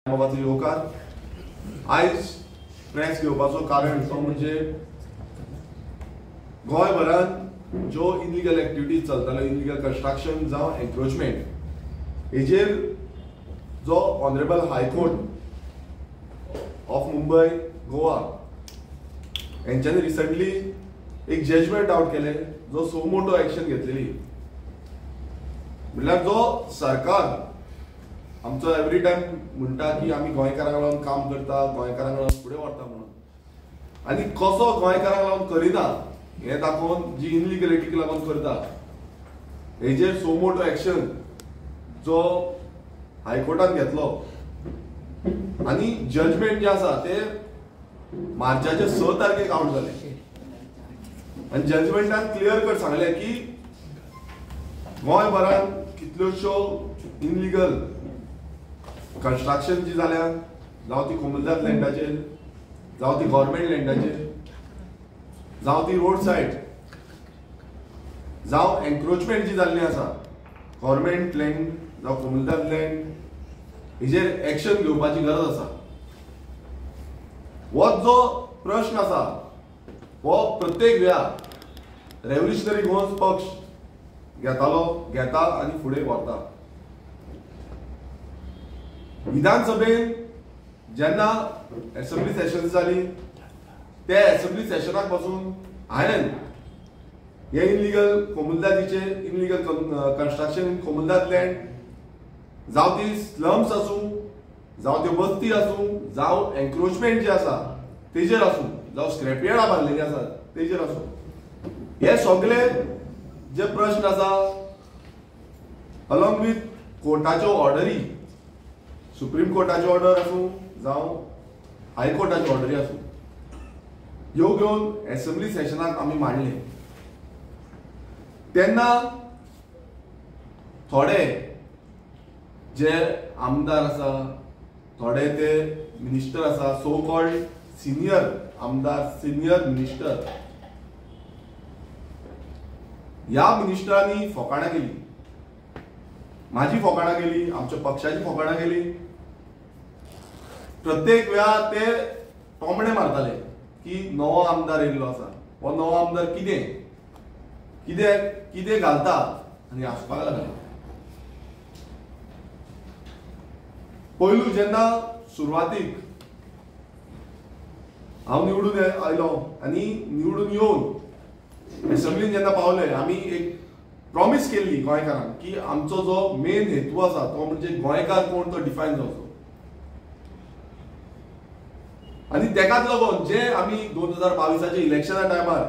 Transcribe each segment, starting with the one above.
मोगाचो येवकार आयज प्रेस घेवपाचो कारण तो म्हणजे गोंयभरांत ज्यो इलिगल एक्टिविटीज चलताल्यो, इलिगल कन्स्ट्रक्शन जावं एन्क्रोचमेंट, हेजेर जो honourable high court of Mumbai Goa हेंच्यांनी रिसंटली एक जजमेंट आउट केले, जो सो मोटो एक्शन घेतलेली. म्हणल्यार जो सरकार आमचो एवरी टायम म्हणटा की आमी गोंयकारांक लागून काम करता, गोंयकारांक लागून फुडें व्हरता म्हणून, आनी कसो गोंयकारांक लागून करिना हें दाखोवन जी इनलिगलिटीक लागून करता हेजेर सो मोटो एक्शन जो हायकोर्टान घेतलो. आनी जजमेंट जे आसा ते मार्चाचे 6 तारखेक आउट जाले. आनी जजमेंटान क्लियर कट सांगलें की गोंयभरांत कितल्योश्यो इनलिगल कन्स्ट्रक्शन जी जाल्या, जावं ती कोमुलदाद लँडाचेर, जावं ती गव्हर्मेंट लँडाचेर, जावं ती रोड सायड, जावं एन्क्रोचमेंट जी जाल्ली आसा गव्हर्मेंट लँड जावं कोमुलदाद लँड, हेजेर एक्शन घेवपाची गरज आसा. हो जो प्रश्न आसा हो प्रत्येक वेळार रेव्होल्युशनरी गोवन्स पक्ष घेता आनी फुडें व्हरता. विधानसभेन जेन्ना असेंब्ली सेशन जाली त्या असेंब्ली सेशनाक पासून हांवें हे इलिगल कोमुलदादीचे इलिगल कन्स्ट्रक्शन इन कोमुलदाद लँड, जावं ती स्लम्स आसूं, जावं त्यो बस्ती आसूं, जावं एन्क्रोचमेंट जे आसा तेजेर आसूं, जावं स्क्रॅपयार्डां बांदलेलीं आसा तेजेर आसूं, हे सगळे जे प्रश्न आसा अलॉंग विथ कोर्टाच्यो ऑर्डरी, सुप्रीम कोर्टाची ऑर्डर आसूं जावं हायकोर्टाची ऑर्डरी आसूं, ह्यो घेवन असेंब्ली सेशनाक आमी मांडले. तेन्ना थोडे जे आमदार आसा, थोडे ते मिनिस्टर आसा, सो कॉल्ड सिनियर आमदार, सिनियर मिनिस्टर, ह्या मिनिस्टरांनी फकाणां केली. माझी फकाणां केली, आमच्या पक्षाची फकाणां केली. प्रत्येक वेळार ते टोमणे मारताले की नवो आमदार येयल्लो आसा, हो नवो आमदार कितें कितें कितें घालता आनी हांसपाक लागले. पयलू जेन्ना सुरवातीक हांव निवडून आयलो आनी निवडून येवन असेंब्लीन जेन्ना पावले, आमी एक प्रॉमिस केल्ली गोंयकारांक की आमचो जो मेन हेतू आसा तो म्हणजे गोंयकार कोण तो डिफायन जावचो. आनी तेकाच लागून जे आमी 2022च्या इलेक्शना टायमार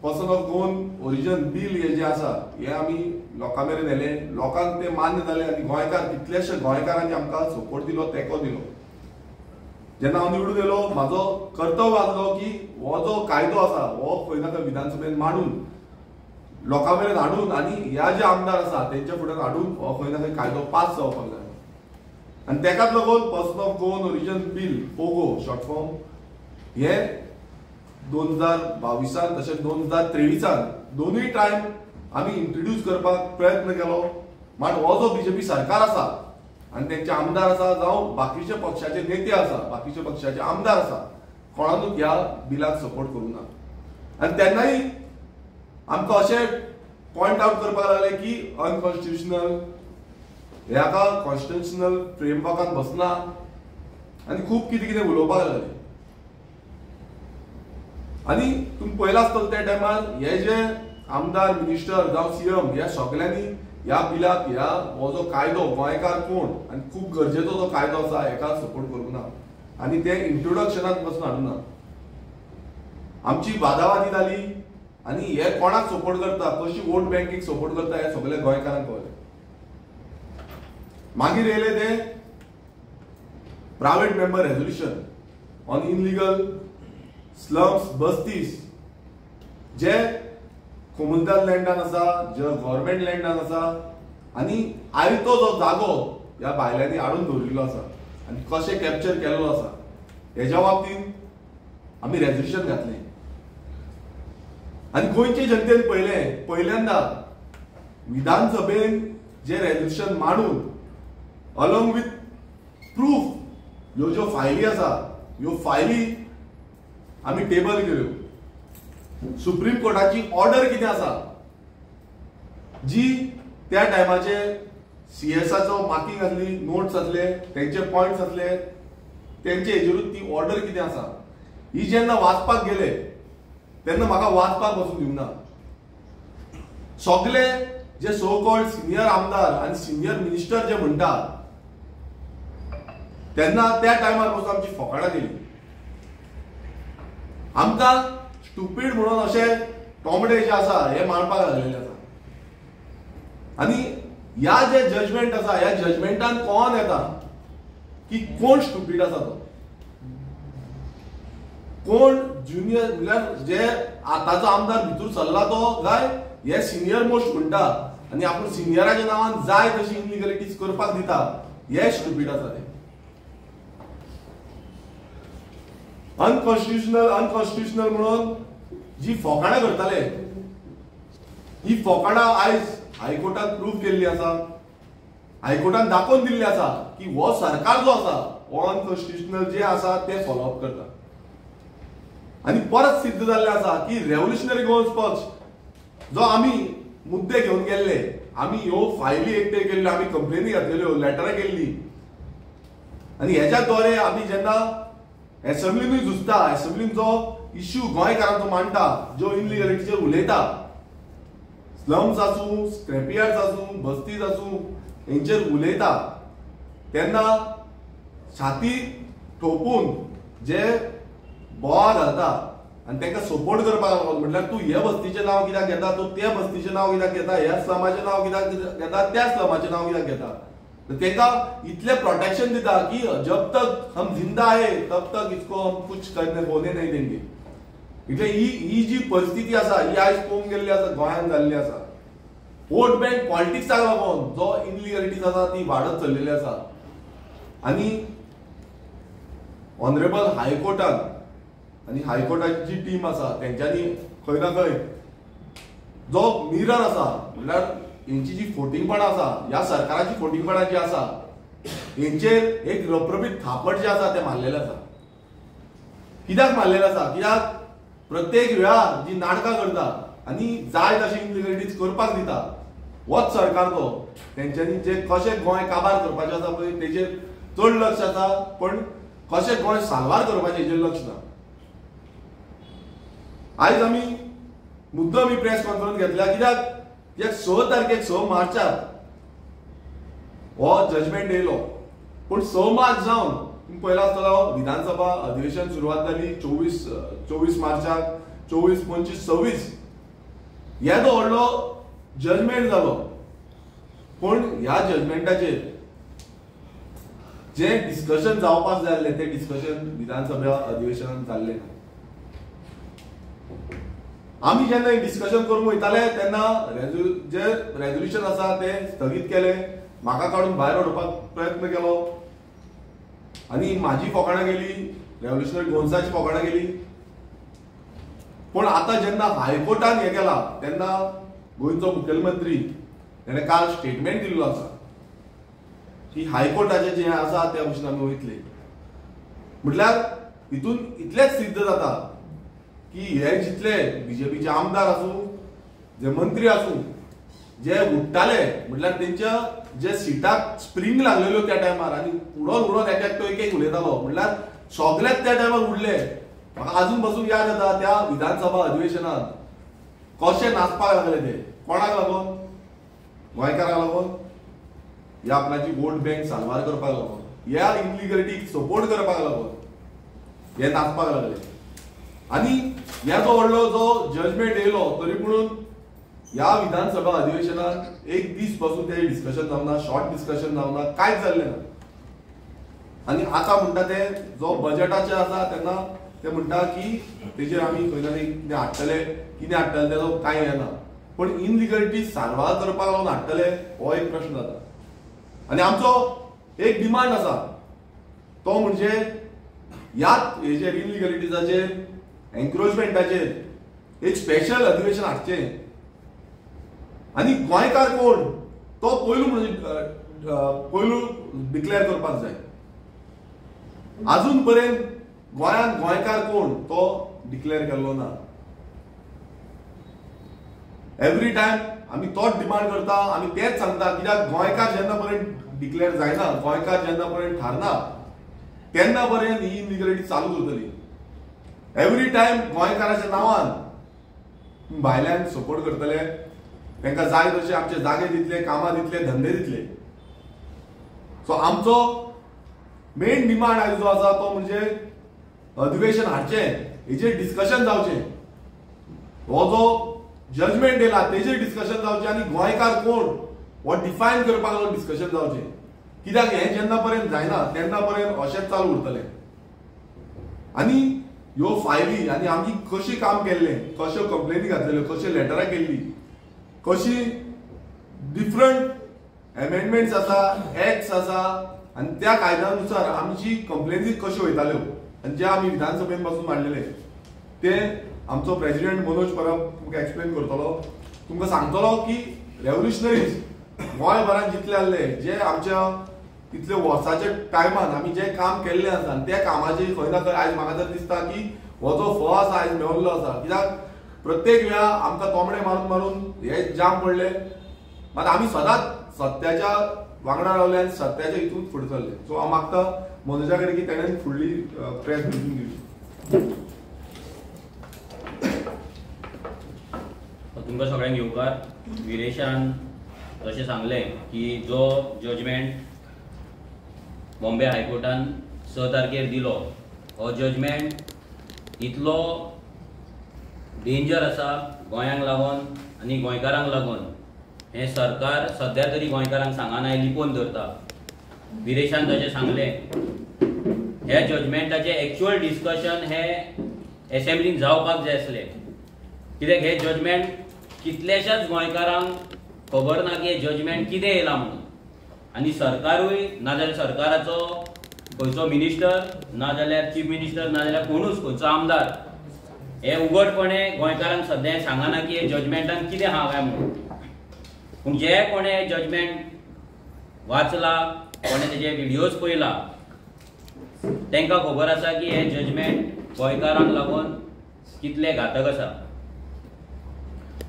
person of Goan origin bill हे जे आसा हे आमी लोकां मेरेन व्हेले, लोकांक ते मान्य जाले आनी गोंयकार कितलेशे गोंयकारांनी आमकां सपोर्ट दिलो, तेंको दिलो. जेन्ना हांव निवडून येयलो म्हाजो कर्तव्य आसलो की हो जो कायदो आसा हो खंय ना खंय विधानसभेन मांडून लोकां मेरेन हाडून आनी ह्या जे आमदार आसा तेंच्या फुड्यान हाडून हो खंय ना खंय कायदो पास जावपाक जाय. आनी तेकाच लागून person of Goan origin bill Pogo short form हे 2022 तशेंच 2023 दोनूय टायम आमी इंट्रोड्यूस करपाक प्रयत्न केलो. मात हो जो बीजेपी सरकार आसा आनी तेंचे आमदार आसा जावं बाकीचे पक्षाचे नेते आसा, बाकीचे पक्षाचे आमदार आसा, कोणानूच ह्या बिलाक सपोर्ट करूं ना. आनी तेन्नाय आमकां अशें पॉयंट आउट करपाक लागले की अनकॉन्स्टिट्युशनल, ह्याका कॉन्स्टिट्युशनल फ्रेमवर्कान बसना आनी खूब कितें कितें उलोवपाक लागले. आनी तुमी पळयलां आसतलें त्या टायमार हे जे आमदार, मिनिस्टर जावं सीएम ह्या सगळ्यांनी ह्या बिलाक, ह्या हो जो कायदो गोंयकार कोण आनी खूब गरजेचो जो कायदो आसा हेका सपोर्ट करूंक ना आनी ते इंट्रोडक्शनाक पासून हाडूंक ना. आमची वादावादी जाली आनी हे कोणाक सपोर्ट करता, कशी वोट बँकीक सपोर्ट करता हे सगळे गोंयकारांक कळ्ळें. मागीर येयले ते private member resolution on illegal slums, bastis जे कोमुलदाद लँडान आसा, जे गव्हर्मेंट लँडान आसा आनी आयतो जो जागो ह्या बायलांनी हाडून दवरिल्लो आसा आनी कशें कॅप्चर केल्लो आसा हेच्या बाबतीन आमी रेझोल्युशन घातलें. आनी गोंयचे जनतेन पळयलें पहिल्यांदा विधानसभेन जे रेझोल्युशन मांडून अलॉंग विथ प्रूफ ह्यो ज्यो फायली आसा ह्यो फायली आमी टेबल केल्यो. सुप्रीम कोर्टाची ऑर्डर कितें आसा जी त्या टायमाचे सीएसाचो मार्किंग आसली, नोट्स आसले, तेंचे पॉइंट्स आसले, तेंचे हेजेरूच ती ऑर्डर कितें आसा ही जेन्ना वाचपाक गेले तेन्ना म्हाका वाचपाक वचून दिवंक ना. सगळे जे सो कॉल्ड सिनियर आमदार आनी सिनियर मिनिस्टर जे म्हणटा तेन्ना त्या टायमार पासून आमची फकाणां केली. आमकां स्टुपीड म्हणून अशें टोमडे जे आसा हे मांडपाक लागलेले आसा. आनी ह्या जे जजमेंट आसा ह्या जजमेंटान कळोन येता की कोण स्टुपीड आसा तो, कोण ज्युनियर म्हणल्यार जे आतांचो आमदार भितूर सरला तो काय हे सिनियर मोस्ट म्हणटा आनी आपूण सिनियराच्या नांवान जाय तशी इनलिगलिटीज करपाक दिता हे स्टुपीड आसा ते. अनकॉन्स्टिट्युशनल म्हणून जी फकाणां करताले ही फकाणां आयज हायकोर्टान प्रूव्ह केल्ली आसा. हायकोर्टान दाखोवन दिल्ली आसा की हो सरकार जो आसा हो अनकॉन्स्टिट्युशनल जे आसा ते फॉलोअप करता. आनी परत सिद्ध जाल्लें आसा की रेव्होल्युशनरी गोवन्स पक्ष जो आमी मुद्दे घेवन गेल्ले, आमी ह्यो फायली एकटे केल्ल्यो, आमी कंप्लेनी घातलेल्यो, लेटरां केल्ली आनी हेच्या द्वारे आमी जेन्ना एसेंब्लीनूय झुजता, एसेंब्लीन जो इश्यू गोंयकारांचो मांडटा, ज्यो इनलिगलिटीचेर उलयता, स्लम्स आसूं, स्क्रॅपयार्ड्स आसूं, बस्तीज आसूं, हेंचेर उलयता तेन्ना छाती ठोपून जे बोवाळ घालता आनी तांकां सपोर्ट करपाक लागून म्हटल्यार तूं हे बस्तीचें नांव कित्याक घेता, तूं त्या बस्तीचें नांव कित्याक घेता, ह्या स्लमाचें नांव कित्याक घेता, त्या स्लमाचें नांव कित्याक घेता, तांकां इतलें प्रोटेक्शन दिता की जब तक हम जिंदा है तब तक इसको हम कुछ करने होने नहीं देंगे. म्हणजे ही जी परिस्थिती आसा ही आयज पळोवंक गेल्ली आसा गोंयांत जाल्ली आसा. वोट बँक पॉलिटिक्साक लागून जो इनलिगलिटीज आसा ती वाडत चल्लेली आसा. आनी ऑनरेबल हायकोर्टान आनी हायकोर्टाची जी टीम आसा तेंच्यांनी खंय ना खंय जो मिरर आसा म्हणल्यार हेंची जी फोटिंगपणां आसा, ह्या सरकाराची फोटिंगपणां जी आसा हेंचेर एक रप्रबीत थापट जे आसा ते मारलेले आसा. कित्याक मारलेले आसा? कित्याक प्रत्येक वेळार जी नाटकां करता आनी जाय तशी इनलिगलिटीज करपाक दिता होच सरकार तो. तेंच्यांनी जे कशें गोंय काबार करपाचें आसा पळय तेजेर चड लक्ष आसा, पण कशें गोंय साल्वार करपाचें हेजेर लक्ष ना. आयज आमी मुद्दम ही प्रेस कॉन्फरन्स घेतल्या कित्याक 6 तारखेक 6 मार्चाक हो जजमेंट येयलो, पूण 6 मार्च जावन तुम्ही पळयला आसतलो विधानसभा अधिवेशन सुरवात जाली 24 मार्चाक, 24, 25, 26 येदो व्हडलो जजमेंट जालो. पूण ह्या जजमेंटाचेर जे डिस्कशन जावपाक जाय आसलें ते डिस्कशन विधानसभा अधिवेशनांत जाल्लें ना. आमी जेन्ना डिस्कशन करूंक वयताले तेन्ना जे रेझोल्युशन आसा ते स्थगीत केले, म्हाका काडून भायर उडोवपाक प्रयत्न केलो आनी म्हाजी फकाणां गेली, रेव्होल्युशनरी गोवन्साची फकाणां गेली. पूण आतां जेन्ना हायकोर्टान हें केलां तेन्ना गोंयचो मुखेलमंत्री ताणें काल स्टेटमेंट दिल्लो आसा की हायकोर्टाचें जें आसा त्या भशेन आमी वयतले. म्हटल्यार हितून इतलेंच सिद्ध जाता की हे जितले बीजेपीचे आमदार आसूं, जे मंत्री आसूं, जे उठ्ठाले म्हटल्यार तेंच्या जे सिटाक स्प्रिंग लागलेल्यो त्या टायमार आनी उडोन एकटो एक उलयतालो म्हटल्यार सगळेच त्या टायमार उडले. म्हाका अजून पासून याद येता त्या विधानसभा अधिवेशनात कशे नाचपाक लागले ते. कोणाक लागून? गोंयकारांक लागून, ह्या आपणाची वोट बँक साल्वार करपाक लागून, ह्या इनलिगलिटीक सपोर्ट करपाक लागून हे नाचपाक लागले. आनी ह्या जो व्हडलो जो जजमेंट येयलो तरी पूण ह्या विधानसभा अधिवेशनात एक दीस पासून ते डिस्कशन जावना, शॉर्ट डिस्कशन जावना, कांयच जाल्लें ना. आनी आतां म्हणटा ते जो बजेटाचें आसा तेन्ना ते म्हणटा की तेजेर आमी खंय ना कितें हाडटले तेजो कांय येना. पण इनलिगलिटी साल्वार करपाक लागून हाडटले हो एक प्रश्न जाता. आनी आमचो एक डिमांड आसा तो म्हणजे ह्याच हेचेर इनलिगलिटीजाचेर, एन्क्रोचमेंटाचेर एक स्पेशल अधिवेशन हाडचें आनी गोंयकार कोण तो पयलू डिक्लेअर करपाक जाय. अजून पर्यंत गोंयांत गोंयकार कोण तो डिक्लेअर केल्लो ना. एव्हरी टायम आमी तोच डिमांड करता, आमी तेच सांगता, कित्याक गोंयकार जेन्ना पर्यंत डिक्लेअर जायना, गोंयकार जेन्ना पर्यंत थारना, तेन्ना पर्यंत ही इनइक्वॅलिटी चालू उरतली. एव्हरी टायम गोंयकाराच्या नांवान भायल्यांक सपोर्ट करतले, तांकां जाय तशे आमचे जागे दितले, कामां दितले, धंदे दितले. सो आमचो मेन डिमांड आयज जो आसा तो म्हणजे अधिवेशन हाडचें, हेचेर डिस्कशन जावचें. हो जो जजमेंट येयला तेचेर डिस्कशन जावचें आनी गोंयकार कोण हो डिफायन करपाक लागून डिस्कशन जावचें. कित्याक हें जेन्ना पर्यंत जायना तेन्ना पर्यंत अशेंच चालू उरतलें. आनी ह्यो फायली आनी आमी कशें काम केल्लें, कश्यो कंप्लेनी घातलेल्यो, कशे लेटरां केल्ली, कशी डिफरंट एमेंडमेंट्स आसा, एक्ट्स आसा, आनी त्या कायद्यानुसार आमची कंप्लेनी कश्यो वयताल्यो आनी जे आमी विधानसभेन पासून मांडलेले ते आमचो प्रेसिडेंट मनोज परब तुमकां एक्सप्लेन करतलो. तुमकां सांगतलो की रेव्होल्युशनरीज गोंयभरांत जितले आहले, जे आमच्या इतले वर्साच्या टायमान आमी जे काम केल्लें आसा आनी त्या कामाचे खंय ना खंय आयज म्हाका तर दिसता की हो जो फळ आसा आयज मेळिल्लो आसा. कित्याक प्रत्येक वेळा आमकां तोमडे मारून मारून हे जाम पडले, मात आमी सदांच सत्याच्या वांगडा रावले आनी सत्याच्या हितून फुडें चल्ले. सो हांव मागता मनोजा कडेन की तेणेन फुडली प्रेस मिटींग दिवची. तुमकां सगळ्यांक येवकार. विरेशान अशें सांगलें की जो जजमेंट बॉम्बे हायकोर्टान 6 तारखेर दिलो, हो जजमेंट इतलो डेंजर आसा गोंयांक लागून आनी गोंयकारांक लागून. हें सरकार सद्या तरी गोंयकारांक सांगना, लिपोवन धरता. विरेशान तशें सांगलें, ह्या जजमेंटाचें एक्चुअल डिस्कशन हे एसेंब्लीन जावपाक जाय आसलें. कित्याक हे जजमेंट कितल्याशाच गोंयकारांक खबर ना की हे जजमेंट कितें येयला म्हणून. आनी सरकारूय नाजाल्यार सरकाराचो खंयचो मिनिस्टर नाजाल्यार चीफ मिनिस्टर नाजाल्यार कोणूच खंयचो आमदार हे उगडपणे गोंयकारांक सद्या सांगना की हे जजमेंटान कितें आहा काय म्हणून. पूण जे कोणे हे जजमेंट वाचला, कोणे तेजे व्हिडियोज पळयला, तांकां खबर आसा की हे जजमेंट गोंयकारांक लागून कितले घातक आसा.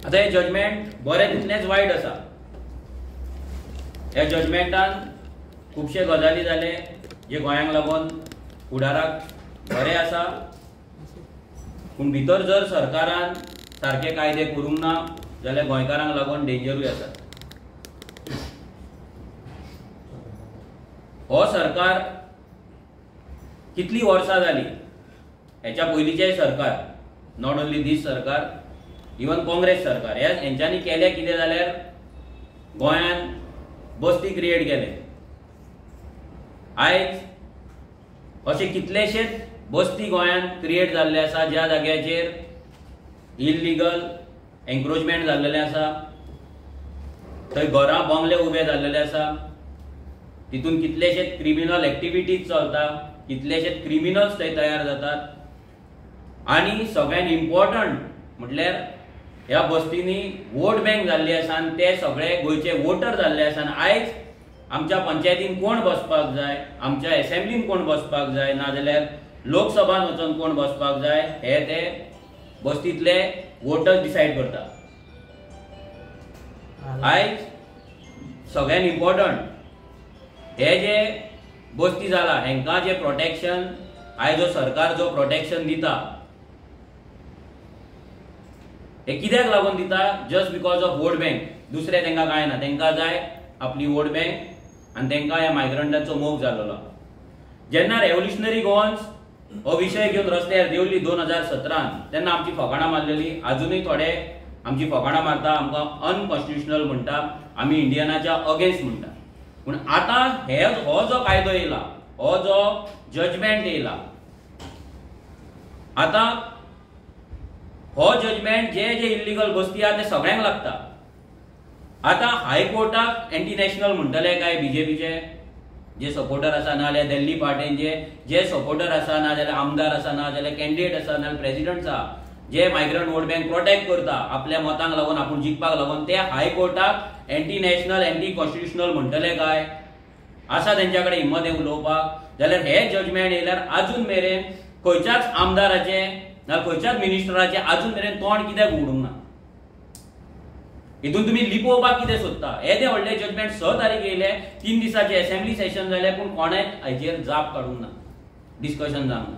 आतां हे जजमेंट बरें तितलेंच वायट आसा. ह्या जजमेंटान खुबशे गजाली जाले जे गोंयांक लागून फुडाराक बरें आसा, पूण भितर जर सरकारान सारके कायदे करूंक ना जाल्यार गोंयकारांक लागून डेंजरूय आसा. हो सरकार कितली वर्सां जाली, हेच्या पयलींचेय सरकार, नॉट ओन्ली दीस सरकार, इवन काँग्रेस सरकार, हेंच्यांनी केलें कितें जाल्यार गोंयांत बस्ती क्रिएट केले. आयज अशे कितलेशेच बस्ती गोंयांत क्रिएट जाल्ले आसा ज्या जाग्याचेर इल्लिगल एन्क्रोचमेंट जाल्लेलें आसा, थंय घरां बंगले उबे जाल्लेले आसा, तितून कितलेशेच क्रिमिनल एक्टिविटीज चलता, कितलेशेच क्रिमिनल्स थंय तयार जातात. आनी सगळ्यात इम्पॉर्टंट म्हटल्यार ह्या बस्तींनी वोट बँक जाल्ली आसा आनी ते सगळे गोंयचे वोटर जाल्ले आसा. आनी आयज आमच्या पंचायतीन कोण बसपाक जाय, आमच्या एसेंब्लीन कोण बसपाक जाय, नाजाल्यार लोकसभान वचून कोण बसपाक जाय, हे ते बस्तींतले वोटर्स डिसायड करता. आयज सगळ्यात इम्पॉर्टंट हे जे बस्ती जाला हेंकां जे प्रोटेक्शन आयज जो सरकार जो प्रोटेक्शन दिता, हे कित्याक लागून दिता? Just because of vote bank. दुसरे तांकां कांय ना, तांकां जाय आपली वोट बँक आनी तांकां ह्या मायग्रंटांचो मोग जाल्लो. जेन्ना रेव्होल्युशनरी गोवन्स हो विशय घेवन रस्त्यार देवली 2017 तेन्ना आमची फकाणां मारलेली. अजुनूय थोडे आमची फकाणां मारता, आमकां अनकॉन्स्टिट्युशनल म्हणटा, आमी इंडियनाच्या अगेन्स्ट म्हणटा. पूण आतां हो जो कायदो येयला, हो जो जजमेंट येयला, आतां हो जजमेंट जे जे इल्लिगल बस्ती आहा ते सगळ्यांक लागता. आतां हायकोर्टाक एंटी नॅशनल म्हणटले काय बीजेपीचे जे सपोर्टर आसा, नाजाल्यार दिल्ली पार्टीचे जे सपोर्टर आसा, नाजाल्यार आमदार आसा, नाजाल्यार कॅन्डिडेट आसा, नाजाल्यार प्रेसिडेंट आसा, जे मायग्रंट वोट बँक प्रोटेक्ट करता आपल्या मतांक लागून, आपूण जिखपाक लागून, ते हायकोर्टाक एंटी नॅशनल एंटी कॉन्स्टिट्युशनल म्हणटले काय? आसा तेंच्या कडेन हिम्मत उलोवपाक? जाल्यार हे जजमेंट येयल्यार अजून मेरेन खंयच्याच आमदाराचे ना खंयच्याच मिनिस्टराचे अजून मेरेन तोंड कित्याक उगडूंक ना? हितून तुम्ही लिपोवपाक कितें सोदता? येदे व्हडले जजमेंट 6 तारीख येयले, 3 दिसाचे असेंब्ली सेशन जाले, पूण कोणेच हाचेर जाप काडूंक ना, डिस्कशन जावंक ना.